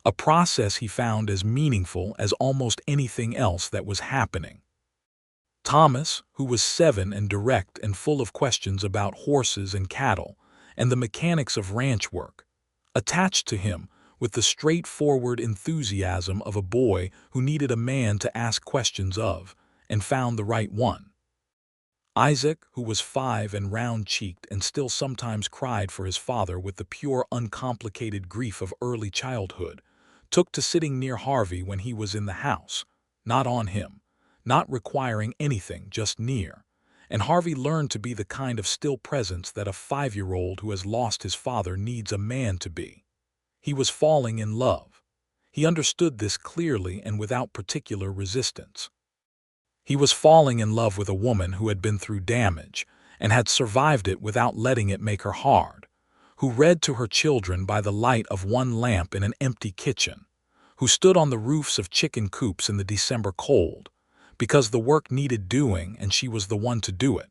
a process he found as meaningful as almost anything else that was happening. Thomas, who was 7 and direct and full of questions about horses and cattle and the mechanics of ranch work, attached to him with the straightforward enthusiasm of a boy who needed a man to ask questions of, and found the right one. Isaac, who was 5 and round-cheeked and still sometimes cried for his father with the pure, uncomplicated grief of early childhood, took to sitting near Harvey when he was in the house, not on him, not requiring anything, just near, and Harvey learned to be the kind of still presence that a 5-year-old who has lost his father needs a man to be. He was falling in love. He understood this clearly and without particular resistance. He was falling in love with a woman who had been through damage and had survived it without letting it make her hard, who read to her children by the light of one lamp in an empty kitchen, who stood on the roofs of chicken coops in the December cold, because the work needed doing and she was the one to do it,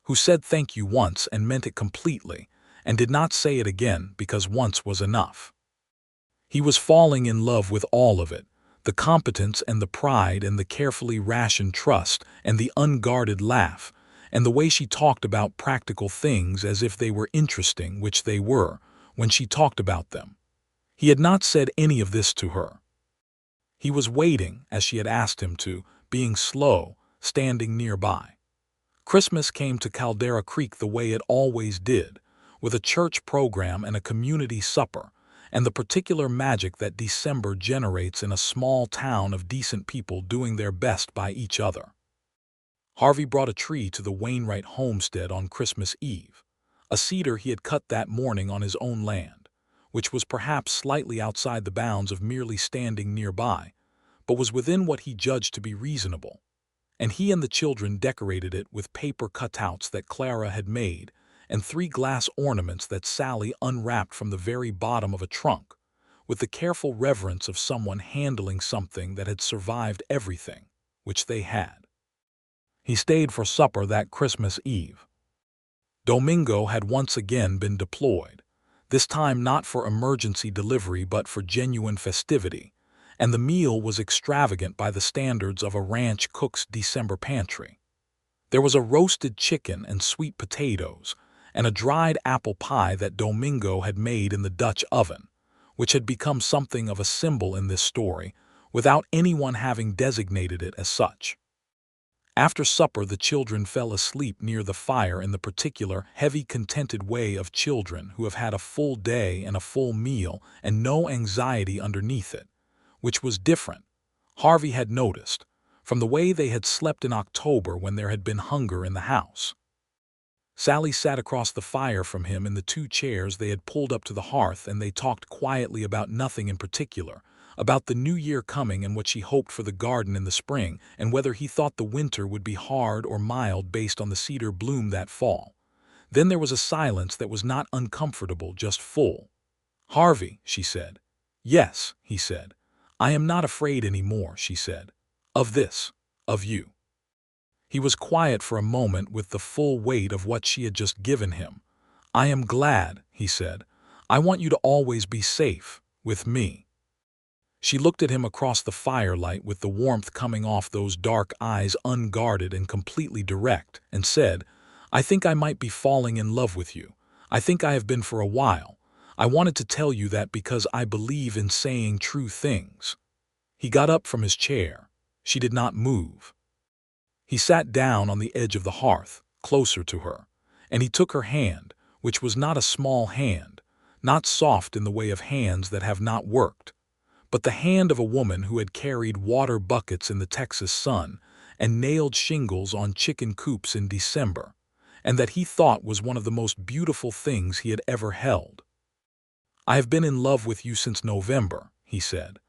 who said thank you once and meant it completely, and did not say it again because once was enough. He was falling in love with all of it, the competence and the pride and the carefully rationed trust and the unguarded laugh, and the way she talked about practical things as if they were interesting, which they were, when she talked about them. He had not said any of this to her. He was waiting, as she had asked him to, being slow, standing nearby. Christmas came to Caldera Creek the way it always did, with a church program and a community supper, and the particular magic that December generates in a small town of decent people doing their best by each other. Harvey brought a tree to the Wainwright homestead on Christmas Eve, a cedar he had cut that morning on his own land, which was perhaps slightly outside the bounds of merely standing nearby, but was within what he judged to be reasonable, and he and the children decorated it with paper cutouts that Clara had made and 3 glass ornaments that Sallie unwrapped from the very bottom of a trunk, with the careful reverence of someone handling something that had survived everything, which they had. He stayed for supper that Christmas Eve. Domingo had once again been deployed. this time not for emergency delivery but for genuine festivity, and the meal was extravagant by the standards of a ranch cook's December pantry. There was a roasted chicken and sweet potatoes, and a dried apple pie that Domingo had made in the Dutch oven, which had become something of a symbol in this story, without anyone having designated it as such. After supper, the children fell asleep near the fire in the particular, heavy, contented way of children who have had a full day and a full meal and no anxiety underneath it, which was different, Harvey had noticed, from the way they had slept in October when there had been hunger in the house. Sallie sat across the fire from him in the two chairs they had pulled up to the hearth, and they talked quietly about nothing in particular, about the new year coming and what she hoped for the garden in the spring, and whether he thought the winter would be hard or mild based on the cedar bloom that fall. Then there was a silence that was not uncomfortable, just full. "Harvey," she said. "Yes," he said. "I am not afraid any more," she said. "Of this, of you." He was quiet for a moment with the full weight of what she had just given him. "I am glad," he said. "I want you to always be safe, with me." She looked at him across the firelight with the warmth coming off those dark eyes, unguarded and completely direct, and said, "I think I might be falling in love with you. I think I have been for a while. I wanted to tell you that because I believe in saying true things." He got up from his chair. She did not move. He sat down on the edge of the hearth, closer to her, and he took her hand, which was not a small hand, not soft in the way of hands that have not worked, but the hand of a woman who had carried water buckets in the Texas sun and nailed shingles on chicken coops in December, and that he thought was one of the most beautiful things he had ever held. "I have been in love with you since November," he said.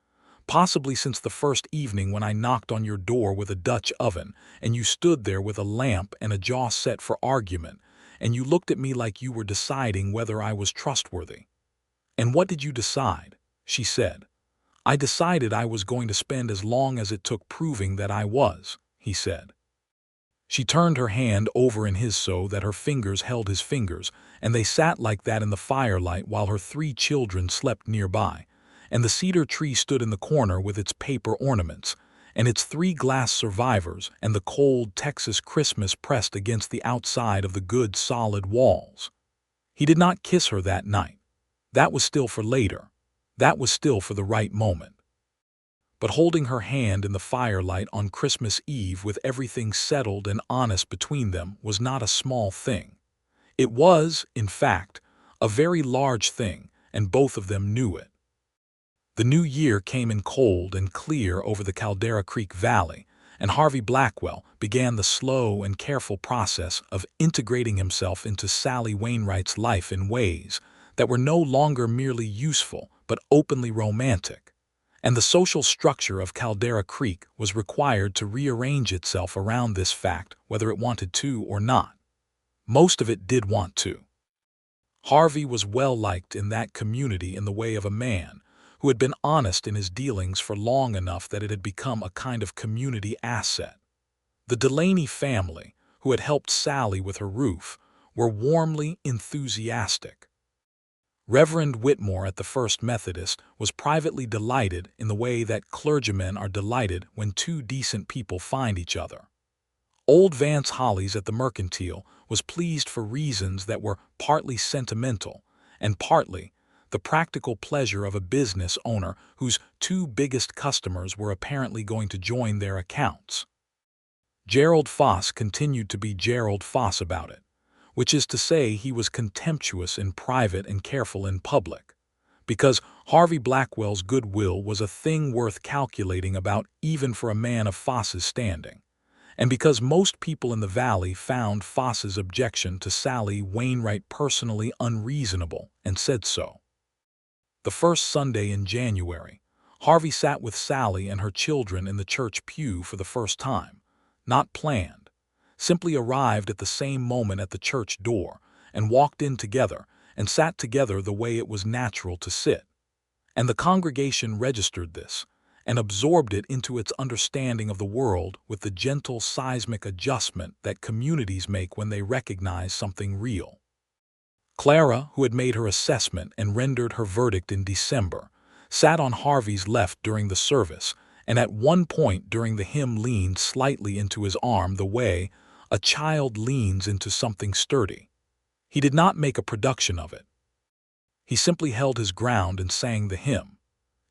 "Possibly since the first evening when I knocked on your door with a Dutch oven, and you stood there with a lamp and a jaw set for argument, and you looked at me like you were deciding whether I was trustworthy." "And what did you decide?" she said. "I decided I was going to spend as long as it took proving that I was," he said. She turned her hand over in his so that her fingers held his fingers, and they sat like that in the firelight while her 3 children slept nearby, and the cedar tree stood in the corner with its paper ornaments, and its 3 glass survivors, and the cold Texas Christmas pressed against the outside of the good solid walls. He did not kiss her that night. That was still for later. That was still for the right moment. But holding her hand in the firelight on Christmas Eve with everything settled and honest between them was not a small thing. It was, in fact, a very large thing, and both of them knew it. The new year came in cold and clear over the Caldera Creek Valley, and Harvey Blackwell began the slow and careful process of integrating himself into Sallie Wainwright's life in ways that were no longer merely useful but openly romantic. And the social structure of Caldera Creek was required to rearrange itself around this fact, whether it wanted to or not. Most of it did want to. Harvey was well liked in that community in the way of a man who had been honest in his dealings for long enough that it had become a kind of community asset. The Delaney family, who had helped Sallie with her roof, were warmly enthusiastic. Reverend Whitmore at the First Methodist was privately delighted in the way that clergymen are delighted when 2 decent people find each other. Old Vance Hollies at the Mercantile was pleased for reasons that were partly sentimental and partly the practical pleasure of a business owner whose 2 biggest customers were apparently going to join their accounts. Gerald Foss continued to be Gerald Foss about it, which is to say he was contemptuous in private and careful in public, because Harvey Blackwell's goodwill was a thing worth calculating about even for a man of Foss's standing, and because most people in the valley found Foss's objection to Sallie Wainwright personally unreasonable and said so. The first Sunday in January, Harvey sat with Sallie and her children in the church pew for the first time, not planned, simply arrived at the same moment at the church door and walked in together and sat together the way it was natural to sit. And the congregation registered this and absorbed it into its understanding of the world with the gentle seismic adjustment that communities make when they recognize something real. Clara, who had made her assessment and rendered her verdict in December, sat on Harvey's left during the service, and at one point during the hymn leaned slightly into his arm the way a child leans into something sturdy. He did not make a production of it. He simply held his ground and sang the hymn.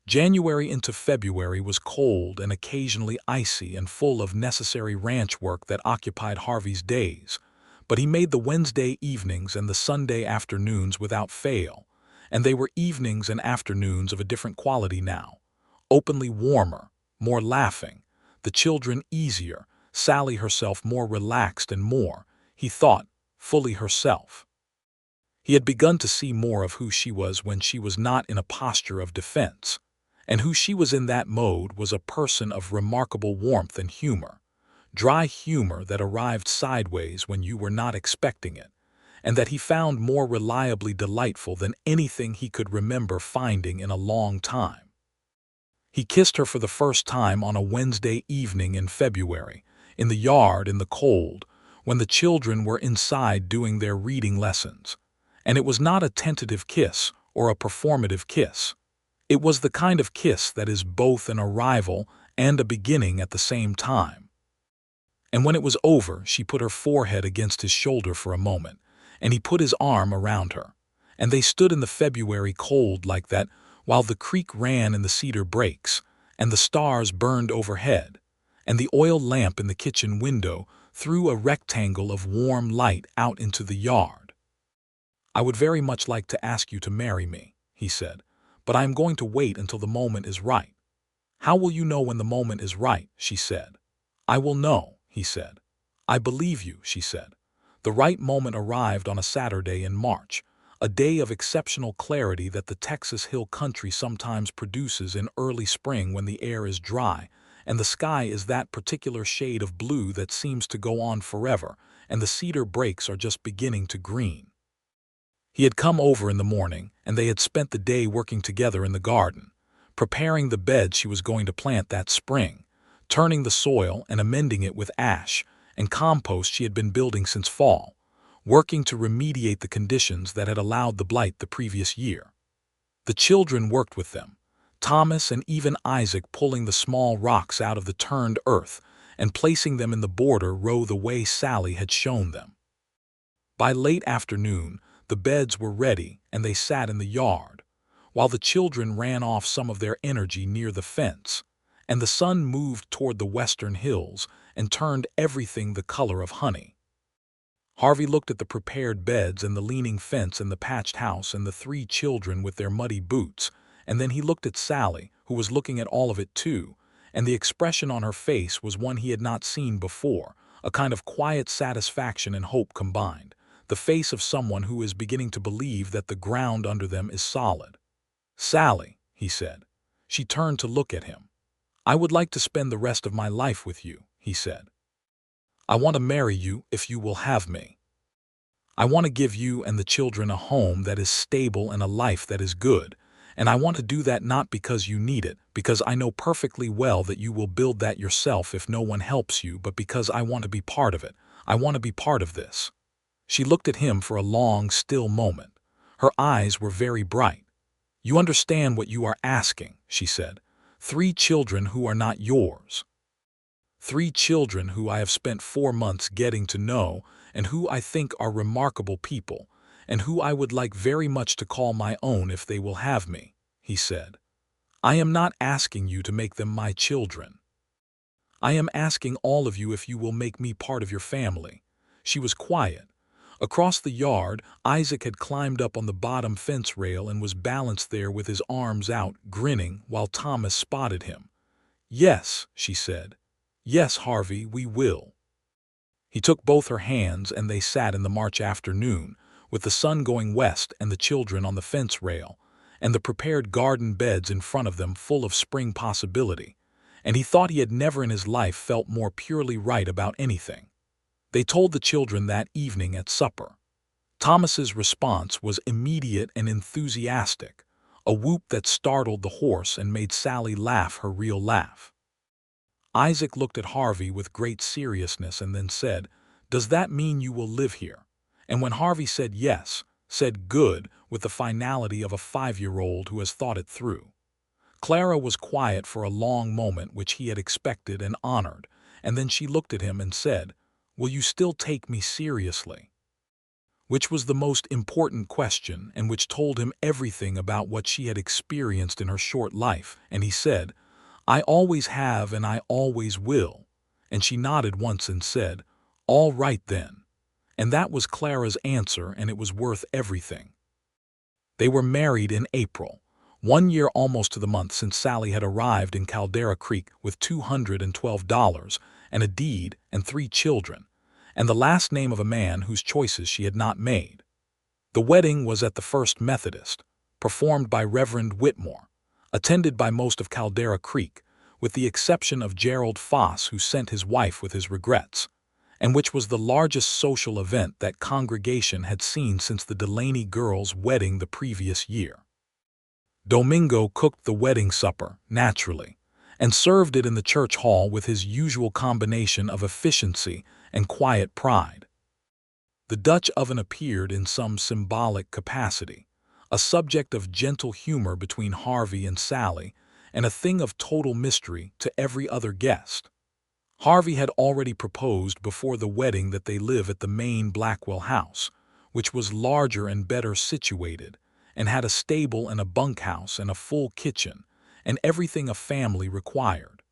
January into February was cold and occasionally icy and full of necessary ranch work that occupied Harvey's days, but he made the Wednesday evenings and the Sunday afternoons without fail, and they were evenings and afternoons of a different quality now, openly warmer, more laughing, the children easier, Sallie herself more relaxed and more, he thought, fully herself. He had begun to see more of who she was when she was not in a posture of defense, and who she was in that mode was a person of remarkable warmth and humor, dry humor that arrived sideways when you were not expecting it, and that he found more reliably delightful than anything he could remember finding in a long time. He kissed her for the first time on a Wednesday evening in February, in the yard in the cold, when the children were inside doing their reading lessons. And it was not a tentative kiss or a performative kiss. It was the kind of kiss that is both an arrival and a beginning at the same time. And when it was over, she put her forehead against his shoulder for a moment, and he put his arm around her, and they stood in the February cold like that while the creek ran in the cedar brakes, and the stars burned overhead, and the oil lamp in the kitchen window threw a rectangle of warm light out into the yard. "I would very much like to ask you to marry me," he said, "but I am going to wait until the moment is right." "How will you know when the moment is right?" she said. "I will know," he said. "I believe you," she said. The right moment arrived on a Saturday in March, a day of exceptional clarity that the Texas hill country sometimes produces in early spring when the air is dry, and the sky is that particular shade of blue that seems to go on forever, and the cedar brakes are just beginning to green. He had come over in the morning, and they had spent the day working together in the garden, preparing the bed she was going to plant that spring, turning the soil and amending it with ash and compost she had been building since fall, working to remediate the conditions that had allowed the blight the previous year. The children worked with them, Thomas and even Isaac pulling the small rocks out of the turned earth and placing them in the border row the way Sallie had shown them. By late afternoon, the beds were ready and they sat in the yard, while the children ran off some of their energy near the fence, and the sun moved toward the western hills and turned everything the color of honey. Harvey looked at the prepared beds and the leaning fence and the patched house and the three children with their muddy boots, and then he looked at Sallie, who was looking at all of it too, and the expression on her face was one he had not seen before, a kind of quiet satisfaction and hope combined, the face of someone who is beginning to believe that the ground under them is solid. "Sallie," he said. She turned to look at him. "I would like to spend the rest of my life with you," he said. "I want to marry you if you will have me. I want to give you and the children a home that is stable and a life that is good, and I want to do that not because you need it, because I know perfectly well that you will build that yourself if no one helps you, but because I want to be part of it. I want to be part of this." She looked at him for a long, still moment. Her eyes were very bright. "You understand what you are asking," she said. "3 children who are not yours. 3 children who I have spent 4 months getting to know and who I think are remarkable people, and who I would like very much to call my own if they will have me," he said. "I am not asking you to make them my children. I am asking all of you if you will make me part of your family." She was quiet. Across the yard, Isaac had climbed up on the bottom fence rail and was balanced there with his arms out, grinning, while Thomas spotted him. "Yes," she said. "Yes, Harvey, we will." He took both her hands and they sat in the March afternoon, with the sun going west and the children on the fence rail, and the prepared garden beds in front of them full of spring possibility, and he thought he had never in his life felt more purely right about anything. They told the children that evening at supper. Thomas's response was immediate and enthusiastic, a whoop that startled the horse and made Sallie laugh her real laugh. Isaac looked at Harvey with great seriousness and then said, "Does that mean you will live here?" And when Harvey said yes, said good with the finality of a 5-year-old who has thought it through. Clara was quiet for a long moment, which he had expected and honored, and then she looked at him and said, "Will you still take me seriously?" Which was the most important question and which told him everything about what she had experienced in her short life, and he said, "I always have and I always will." And she nodded once and said, "All right then." And that was Clara's answer, and it was worth everything. They were married in April, 1 year almost to the month since Sallie had arrived in Caldera Creek with $212 and a deed and 3 children, and the last name of a man whose choices she had not made. The wedding was at the First Methodist, performed by Reverend Whitmore, attended by most of Caldera Creek, with the exception of Gerald Foss, who sent his wife with his regrets, and which was the largest social event that congregation had seen since the Delaney girls' wedding the previous year. Domingo cooked the wedding supper, naturally, and served it in the church hall with his usual combination of efficiency and quiet pride. The Dutch oven appeared in some symbolic capacity, a subject of gentle humor between Harvey and Sallie, and a thing of total mystery to every other guest. Harvey had already proposed before the wedding that they live at the main Blackwell house, which was larger and better situated, and had a stable and a bunkhouse and a full kitchen, and everything a family required.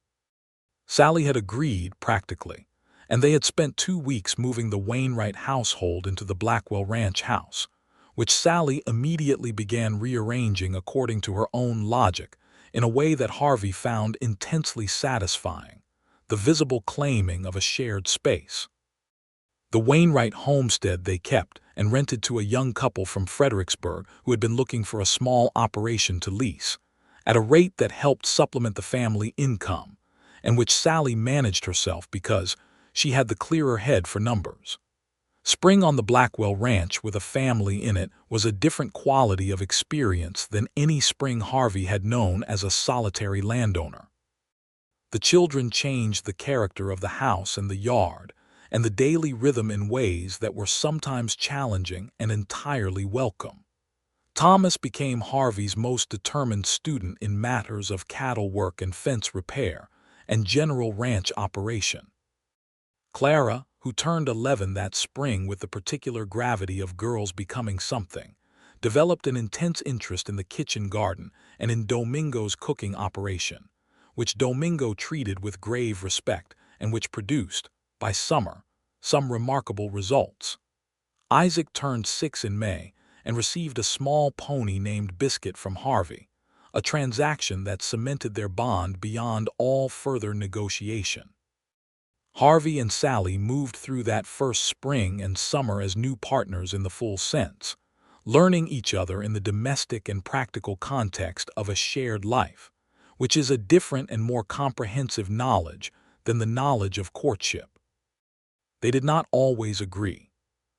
Sallie had agreed, practically, and they had spent 2 weeks moving the Wainwright household into the Blackwell ranch house, which Sallie immediately began rearranging according to her own logic in a way that Harvey found intensely satisfying, the visible claiming of a shared space. The Wainwright homestead they kept and rented to a young couple from Fredericksburg who had been looking for a small operation to lease, at a rate that helped supplement the family income, and which Sallie managed herself because she had the clearer head for numbers. Spring on the Blackwell ranch with a family in it was a different quality of experience than any spring Harvey had known as a solitary landowner. The children changed the character of the house and the yard, and the daily rhythm in ways that were sometimes challenging and entirely welcome. Thomas became Harvey's most determined student in matters of cattle work and fence repair and general ranch operation. Clara, who turned 11 that spring with the particular gravity of girls becoming something, developed an intense interest in the kitchen garden and in Domingo's cooking operation, which Domingo treated with grave respect and which produced, by summer, some remarkable results. Isaac turned 6 in May and received a small pony named Biscuit from Harvey, a transaction that cemented their bond beyond all further negotiation. Harvey and Sallie moved through that first spring and summer as new partners in the full sense, learning each other in the domestic and practical context of a shared life, which is a different and more comprehensive knowledge than the knowledge of courtship. They did not always agree.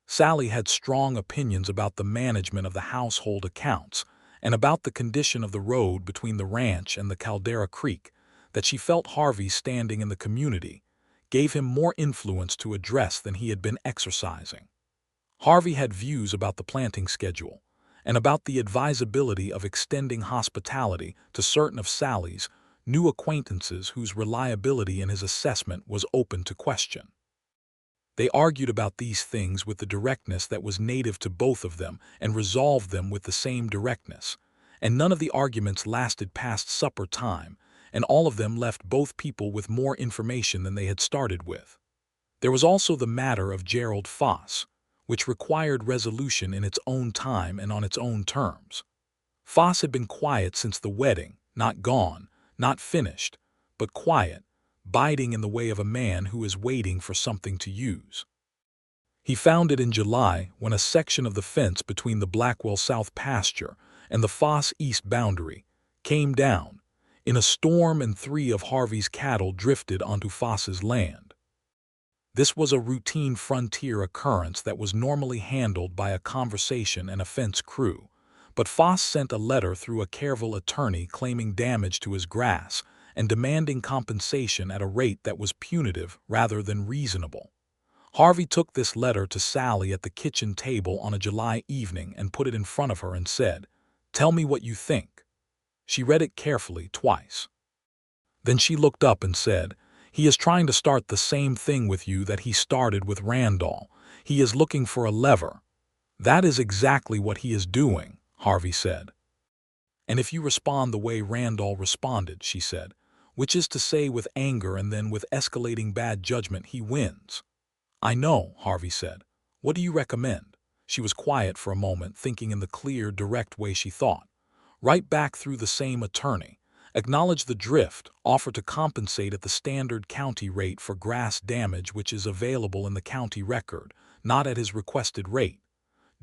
Sallie had strong opinions about the management of the household accounts and about the condition of the road between the ranch and the Caldera Creek that she felt Harvey, standing in the community, gave him more influence to address than he had been exercising. Harvey had views about the planting schedule and about the advisability of extending hospitality to certain of Sallie's new acquaintances whose reliability in his assessment was open to question. They argued about these things with the directness that was native to both of them and resolved them with the same directness, and none of the arguments lasted past supper time, and all of them left both people with more information than they had started with. There was also the matter of Gerald Foss, which required resolution in its own time and on its own terms. Foss had been quiet since the wedding, not gone, not finished, but quiet, biding in the way of a man who is waiting for something to use. He found it in July when a section of the fence between the Blackwell South pasture and the Foss East boundary came down in a storm, and 3 of Harvey's cattle drifted onto Foss's land. This was a routine frontier occurrence that was normally handled by a conversation and a fence crew, but Foss sent a letter through a Kerrville attorney claiming damage to his grass and demanding compensation at a rate that was punitive rather than reasonable. Harvey took this letter to Sallie at the kitchen table on a July evening and put it in front of her and said, "Tell me what you think." She read it carefully twice. Then she looked up and said, "He is trying to start the same thing with you that he started with Randall. He is looking for a lever." "That is exactly what he is doing," Harvey said. "And if you respond the way Randall responded," she said, "which is to say with anger and then with escalating bad judgment, he wins." "I know," Harvey said. "What do you recommend?" She was quiet for a moment, thinking in the clear, direct way she thought. "Write back through the same attorney. Acknowledge the drift, offer to compensate at the standard county rate for grass damage which is available in the county record, not at his requested rate.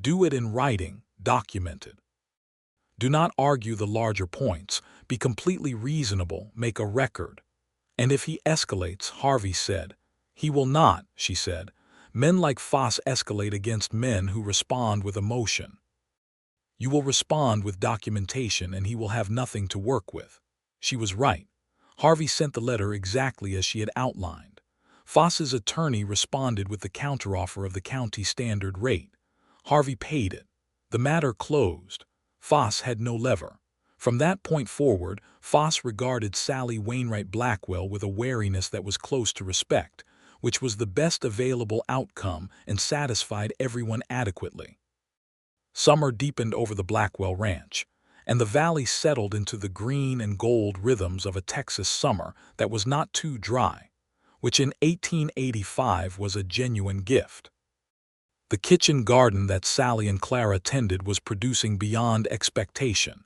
Do it in writing, documented. Do not argue the larger points. Be completely reasonable, make a record." "And if he escalates," Harvey said. "He will not," she said. "Men like Foss escalate against men who respond with emotion. You will respond with documentation and he will have nothing to work with." She was right. Harvey sent the letter exactly as she had outlined. Foss's attorney responded with the counteroffer of the county standard rate. Harvey paid it. The matter closed. Foss had no lever. From that point forward, Foss regarded Sallie Wainwright Blackwell with a wariness that was close to respect, which was the best available outcome and satisfied everyone adequately. Summer deepened over the Blackwell ranch, and the valley settled into the green and gold rhythms of a Texas summer that was not too dry, which in 1885 was a genuine gift. The kitchen garden that Sallie and Clara tended was producing beyond expectation: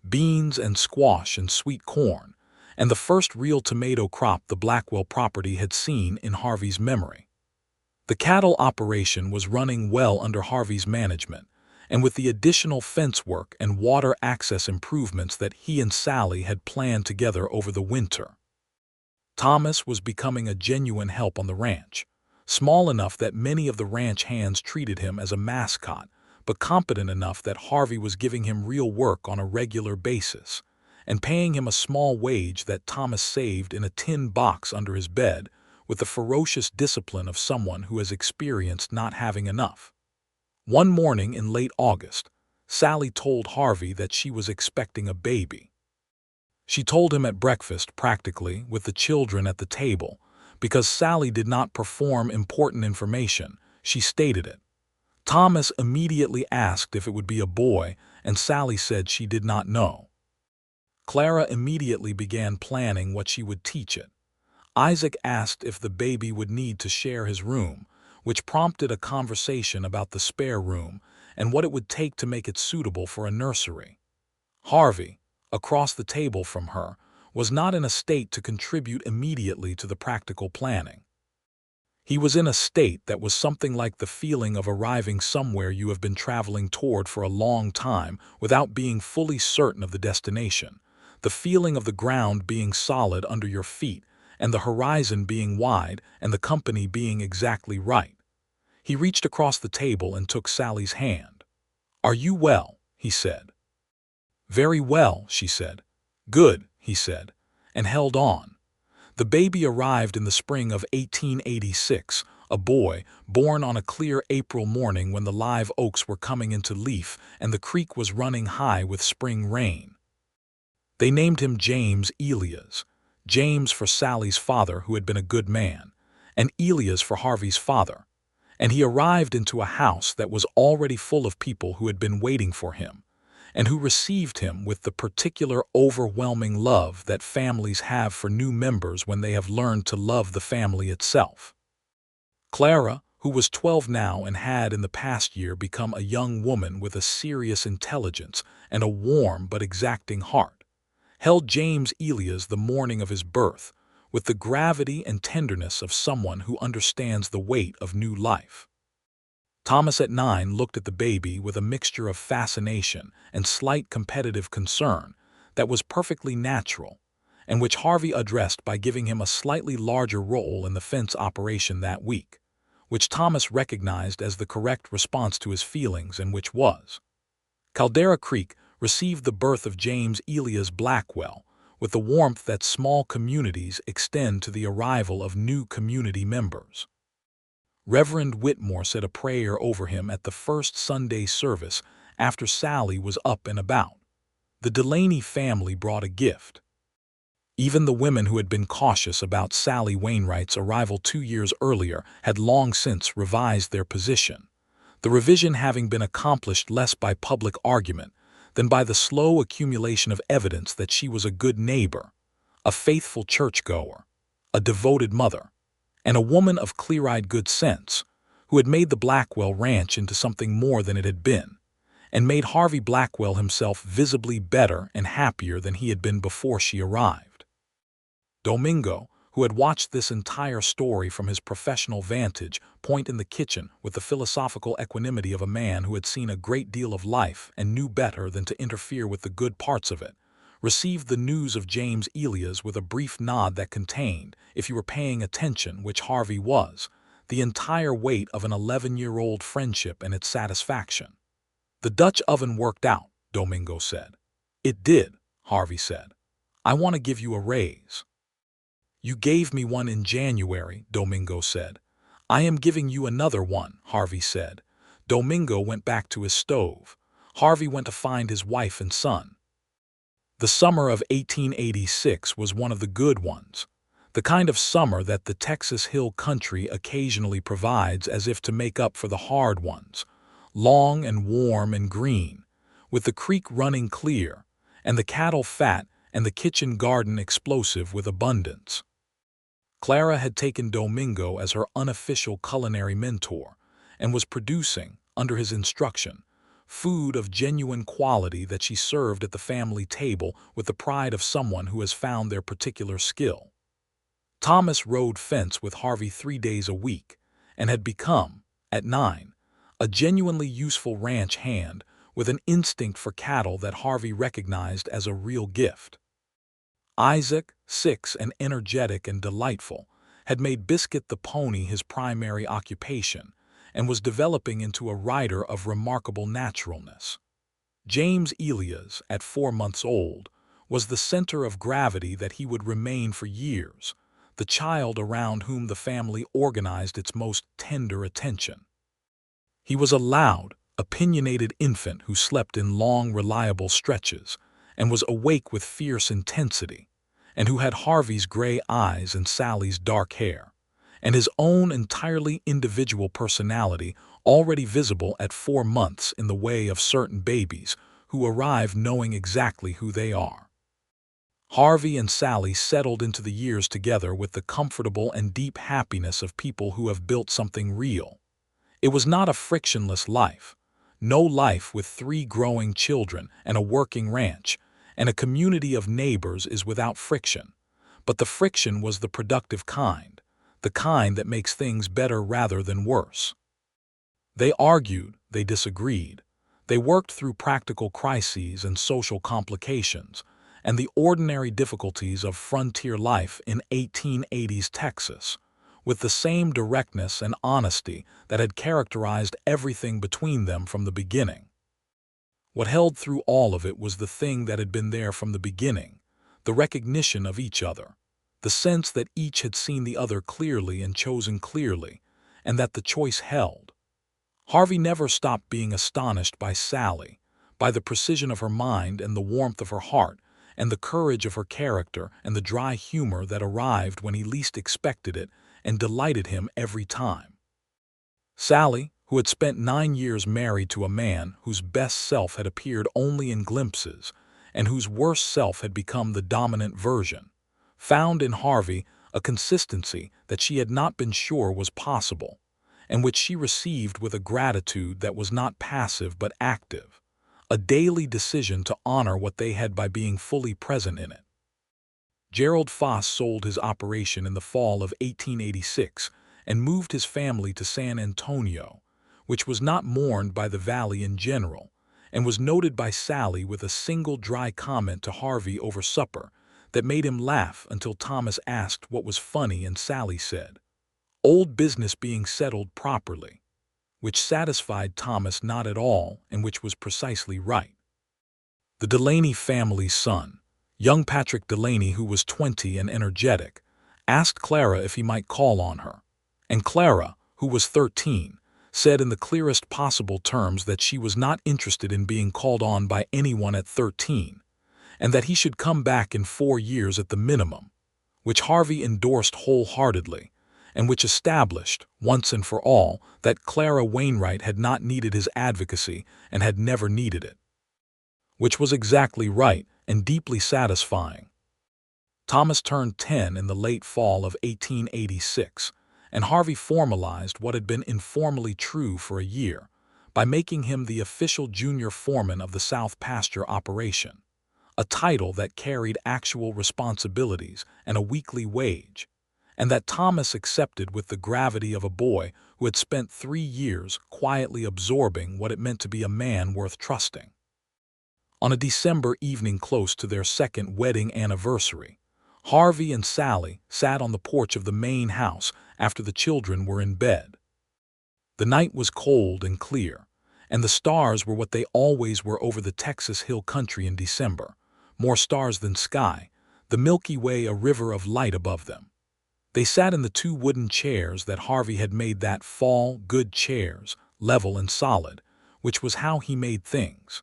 beans and squash and sweet corn, and the first real tomato crop the Blackwell property had seen in Harvey's memory. The cattle operation was running well under Harvey's management, and with the additional fence work and water access improvements that he and Sallie had planned together over the winter. Thomas was becoming a genuine help on the ranch, small enough that many of the ranch hands treated him as a mascot, but competent enough that Harvey was giving him real work on a regular basis, and paying him a small wage that Thomas saved in a tin box under his bed, with the ferocious discipline of someone who has experienced not having enough. One morning in late August, Sallie told Harvey that she was expecting a baby. She told him at breakfast, practically, with the children at the table. Because Sallie did not perform important information, she stated it. Thomas immediately asked if it would be a boy, and Sallie said she did not know. Clara immediately began planning what she would teach it. Isaac asked if the baby would need to share his room, which prompted a conversation about the spare room and what it would take to make it suitable for a nursery. Harvey, across the table from her, was not in a state to contribute immediately to the practical planning. He was in a state that was something like the feeling of arriving somewhere you have been traveling toward for a long time without being fully certain of the destination, the feeling of the ground being solid under your feet and the horizon being wide and the company being exactly right. He reached across the table and took Sallie's hand. "Are you well?" he said. "Very well," she said. "Good," he said, and held on. The baby arrived in the spring of 1886, a boy, born on a clear April morning when the live oaks were coming into leaf and the creek was running high with spring rain. They named him James Elias, James for Sallie's father, who had been a good man, and Elias for Harvey's father, and he arrived into a house that was already full of people who had been waiting for him, and who received him with the particular overwhelming love that families have for new members when they have learned to love the family itself. Clara, who was 12 now and had in the past year become a young woman with a serious intelligence and a warm but exacting heart, held James Elias the morning of his birth with the gravity and tenderness of someone who understands the weight of new life. Thomas at 9 looked at the baby with a mixture of fascination and slight competitive concern that was perfectly natural, and which Harvey addressed by giving him a slightly larger role in the fence operation that week, which Thomas recognized as the correct response to his feelings and which was. Caldera Creek received the birth of James Elias Blackwell with the warmth that small communities extend to the arrival of new community members. Reverend Whitmore said a prayer over him at the first Sunday service after Sallie was up and about. The Delaney family brought a gift. Even the women who had been cautious about Sallie Wainwright's arrival 2 years earlier had long since revised their position, the revision having been accomplished less by public argument than by the slow accumulation of evidence that she was a good neighbor, a faithful churchgoer, a devoted mother, and a woman of clear-eyed good sense who had made the Blackwell ranch into something more than it had been, and made Harvey Blackwell himself visibly better and happier than he had been before she arrived. Domingo, who had watched this entire story from his professional vantage point in the kitchen with the philosophical equanimity of a man who had seen a great deal of life and knew better than to interfere with the good parts of it, received the news of James Elias with a brief nod that contained, if you were paying attention, which Harvey was, the entire weight of an 11-year-old friendship and its satisfaction. "The Dutch oven worked out," Domingo said. "It did," Harvey said. "I want to give you a raise." "You gave me one in January," Domingo said. "I am giving you another one," Harvey said. Domingo went back to his stove. Harvey went to find his wife and son. The summer of 1886 was one of the good ones, the kind of summer that the Texas hill country occasionally provides as if to make up for the hard ones, long and warm and green, with the creek running clear, and the cattle fat and the kitchen garden explosive with abundance. Clara had taken Domingo as her unofficial culinary mentor and was producing, under his instruction, food of genuine quality that she served at the family table with the pride of someone who has found their particular skill. Thomas rode fence with Harvey 3 days a week and had become, at 9, a genuinely useful ranch hand with an instinct for cattle that Harvey recognized as a real gift. Isaac, 6 and energetic and delightful, had made Biscuit the pony his primary occupation and was developing into a rider of remarkable naturalness. James Elias, at 4 months old, was the center of gravity that he would remain for years, the child around whom the family organized its most tender attention. He was a loud, opinionated infant who slept in long, reliable stretches and was awake with fierce intensity, and who had Harvey's gray eyes and Sallie's dark hair, and his own entirely individual personality already visible at 4 months in the way of certain babies who arrive knowing exactly who they are. Harvey and Sallie settled into the years together with the comfortable and deep happiness of people who have built something real. It was not a frictionless life. No life with 3 growing children and a working ranch and a community of neighbors is without friction, but the friction was the productive kind, the kind that makes things better rather than worse. They argued, they disagreed, they worked through practical crises and social complications, and the ordinary difficulties of frontier life in 1880s Texas, with the same directness and honesty that had characterized everything between them from the beginning. What held through all of it was the thing that had been there from the beginning, the recognition of each other, the sense that each had seen the other clearly and chosen clearly, and that the choice held. Harvey never stopped being astonished by Sallie, by the precision of her mind and the warmth of her heart, and the courage of her character and the dry humor that arrived when he least expected it and delighted him every time. Sallie, who had spent 9 years married to a man whose best self had appeared only in glimpses and whose worst self had become the dominant version, found in Harvey a consistency that she had not been sure was possible, and which she received with a gratitude that was not passive but active, a daily decision to honor what they had by being fully present in it. Gerald Foss sold his operation in the fall of 1886 and moved his family to San Antonio, which was not mourned by the valley in general, and was noted by Sallie with a single dry comment to Harvey over supper that made him laugh until Thomas asked what was funny, and Sallie said, "Old business being settled properly," which satisfied Thomas not at all and which was precisely right. The Delaney family's son, young Patrick Delaney, who was 20 and energetic, asked Clara if he might call on her, and Clara, who was 13, said in the clearest possible terms that she was not interested in being called on by anyone at 13, and that he should come back in 4 years at the minimum, which Harvey endorsed wholeheartedly, and which established, once and for all, that Clara Wainwright had not needed his advocacy and had never needed it. Which was exactly right and deeply satisfying. Thomas turned 10 in the late fall of 1886, and Harvey formalized what had been informally true for a year by making him the official junior foreman of the South Pasture operation, a title that carried actual responsibilities and a weekly wage, and that Thomas accepted with the gravity of a boy who had spent 3 years quietly absorbing what it meant to be a man worth trusting. On a December evening close to their second wedding anniversary, Harvey and Sallie sat on the porch of the main house after the children were in bed. The night was cold and clear, and the stars were what they always were over the Texas hill country in December, more stars than sky, the Milky Way a river of light above them. They sat in the 2 wooden chairs that Harvey had made that fall, good chairs, level and solid, which was how he made things.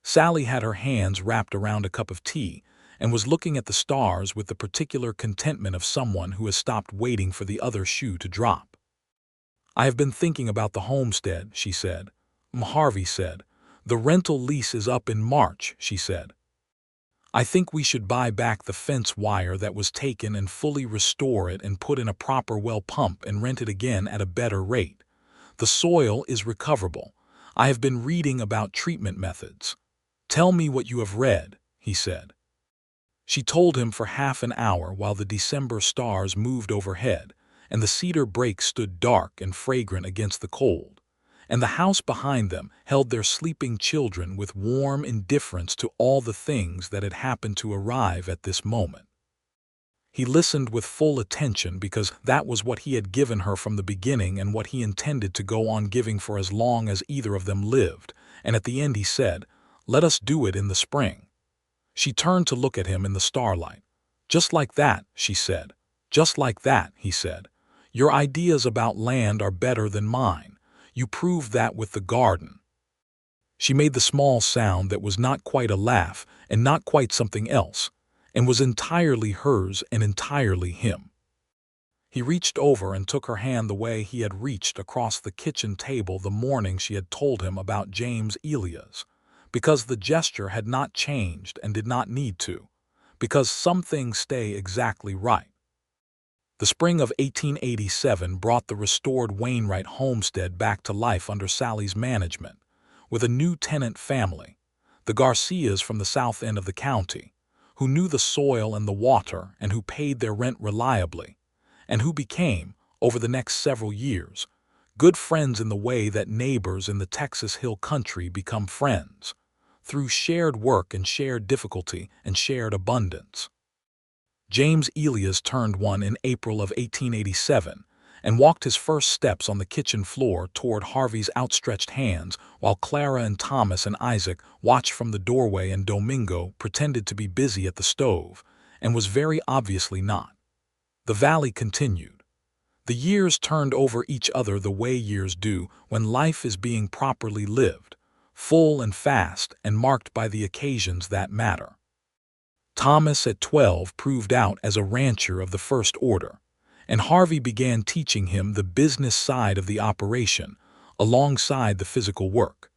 Sallie had her hands wrapped around a cup of tea and was looking at the stars with the particular contentment of someone who has stopped waiting for the other shoe to drop. "I have been thinking about the homestead," she said. Harvey said. "The rental lease is up in March," she said. "I think we should buy back the fence wire that was taken and fully restore it and put in a proper well pump and rent it again at a better rate. The soil is recoverable. I have been reading about treatment methods." "Tell me what you have read," he said. She told him for half an hour while the December stars moved overhead, and the cedar brakes stood dark and fragrant against the cold, and the house behind them held their sleeping children with warm indifference to all the things that had happened to arrive at this moment. He listened with full attention because that was what he had given her from the beginning and what he intended to go on giving for as long as either of them lived, and at the end he said, "Let us do it in the spring." She turned to look at him in the starlight. "Just like that," she said. "Just like that," he said. "Your ideas about land are better than mine. You proved that with the garden." She made the small sound that was not quite a laugh and not quite something else, and was entirely hers and entirely him. He reached over and took her hand the way he had reached across the kitchen table the morning she had told him about James Elias, because the gesture had not changed and did not need to, because some things stay exactly right. The spring of 1887 brought the restored Wainwright homestead back to life under Sallie's management, with a new tenant family, the Garcias from the south end of the county, who knew the soil and the water and who paid their rent reliably, and who became, over the next several years, good friends in the way that neighbors in the Texas hill country become friends, through shared work and shared difficulty and shared abundance. James Elias turned 1 in April of 1887 and walked his first steps on the kitchen floor toward Harvey's outstretched hands while Clara and Thomas and Isaac watched from the doorway and Domingo pretended to be busy at the stove and was very obviously not. The valley continued. The years turned over each other the way years do when life is being properly lived, full and fast and marked by the occasions that matter. Thomas at 12 proved out as a rancher of the first order, and Harvey began teaching him the business side of the operation alongside the physical work.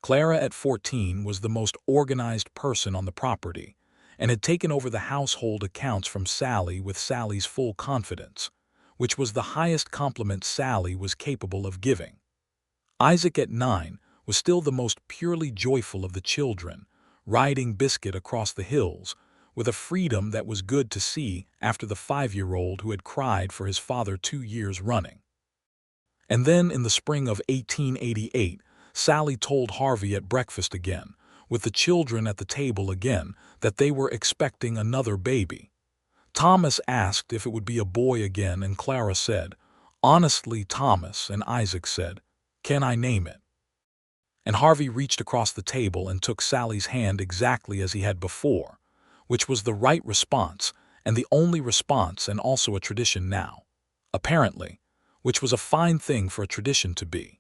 Clara at 14 was the most organized person on the property and had taken over the household accounts from Sallie with Sallie's full confidence, which was the highest compliment Sallie was capable of giving. Isaac at 9 was still the most purely joyful of the children, riding Biscuit across the hills, with a freedom that was good to see after the 5-year-old who had cried for his father 2 years running. And then in the spring of 1888, Sallie told Harvey at breakfast again, with the children at the table again, that they were expecting another baby. Thomas asked if it would be a boy again, and Clara said, "Honestly, Thomas," and Isaac said, "Can I name it?" And Harvey reached across the table and took Sallie's hand exactly as he had before, which was the right response and the only response and also a tradition now, apparently, which was a fine thing for a tradition to be.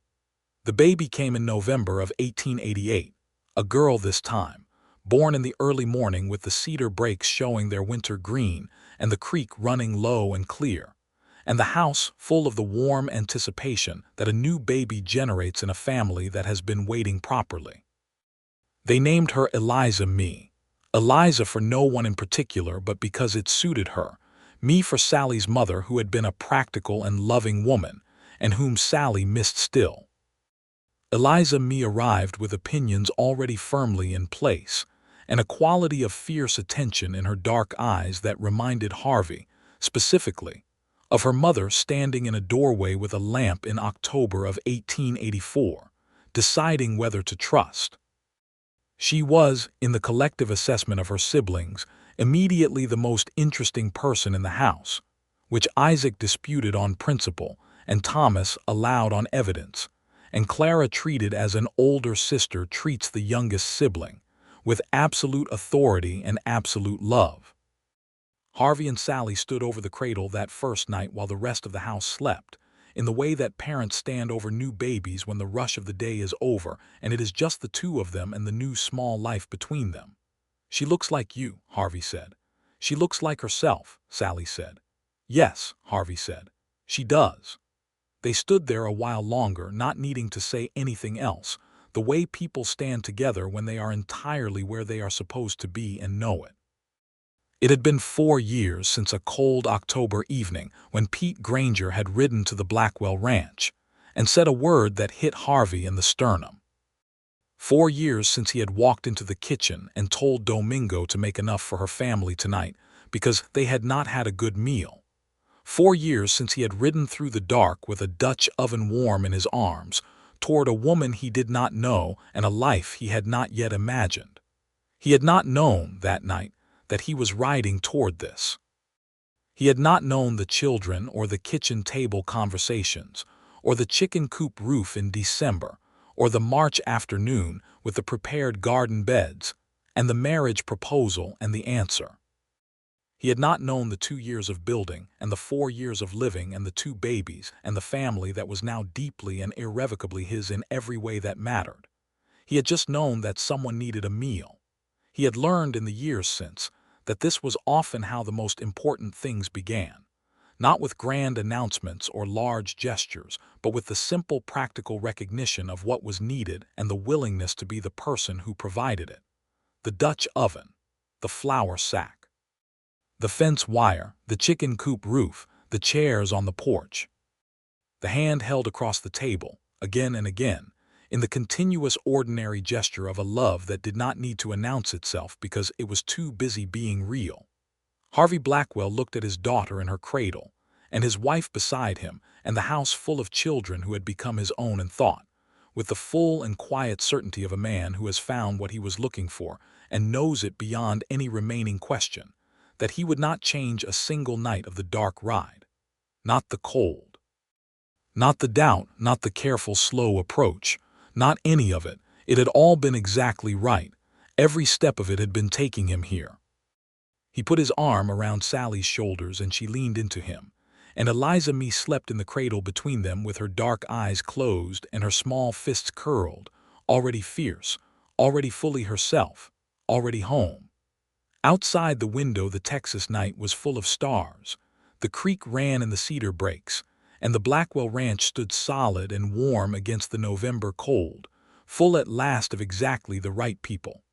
The baby came in November of 1888, a girl this time, born in the early morning with the cedar brakes showing their winter green and the creek running low and clear, and the house full of the warm anticipation that a new baby generates in a family that has been waiting properly. They named her Eliza Me. Eliza for no one in particular, but because it suited her. Me for Sally's mother, who had been a practical and loving woman, and whom Sally missed still. Eliza Me arrived with opinions already firmly in place, and a quality of fierce attention in her dark eyes that reminded Harvey, specifically, of her mother standing in a doorway with a lamp in October of 1884, deciding whether to trust. She was, in the collective assessment of her siblings, immediately the most interesting person in the house, which Isaac disputed on principle and Thomas allowed on evidence, and Clara treated as an older sister treats the youngest sibling, with absolute authority and absolute love. Harvey and Sally stood over the cradle that first night while the rest of the house slept, in the way that parents stand over new babies when the rush of the day is over and it is just the two of them and the new small life between them. "She looks like you," Harvey said. "She looks like herself," Sally said. "Yes," Harvey said. "She does." They stood there a while longer, not needing to say anything else, the way people stand together when they are entirely where they are supposed to be and know it. It had been 4 years since a cold October evening when Pete Granger had ridden to the Blackwell ranch and said a word that hit Harvey in the sternum. 4 years since he had walked into the kitchen and told Domingo to make enough for her family tonight because they had not had a good meal. 4 years since he had ridden through the dark with a Dutch oven warm in his arms toward a woman he did not know and a life he had not yet imagined. He had not known, that night, that he was riding toward this. He had not known the children or the kitchen table conversations, or the chicken coop roof in December, or the March afternoon with the prepared garden beds, and the marriage proposal and the answer. He had not known the 2 years of building and the 4 years of living and the 2 babies and the family that was now deeply and irrevocably his in every way that mattered. He had just known that someone needed a meal. He had learned in the years since that this was often how the most important things began, not with grand announcements or large gestures, but with the simple practical recognition of what was needed and the willingness to be the person who provided it. The Dutch oven, the flour sack, the fence wire, the chicken coop roof, the chairs on the porch. The hand held across the table, again and again, in the continuous ordinary gesture of a love that did not need to announce itself because it was too busy being real. Harvey Blackwell looked at his daughter in her cradle, and his wife beside him, and the house full of children who had become his own and thought, with the full and quiet certainty of a man who has found what he was looking for and knows it beyond any remaining question, that he would not change a single night of the dark ride. Not the cold. Not the doubt, not the careful, slow approach. Not any of it. It had all been exactly right. Every step of it had been taking him here. He put his arm around Sally's shoulders and she leaned into him, and Eliza Me slept in the cradle between them with her dark eyes closed and her small fists curled, already fierce, already fully herself, already home. Outside the window the Texas night was full of stars. The creek ran in the cedar brakes, and the Blackwell ranch stood solid and warm against the November cold, full at last of exactly the right people.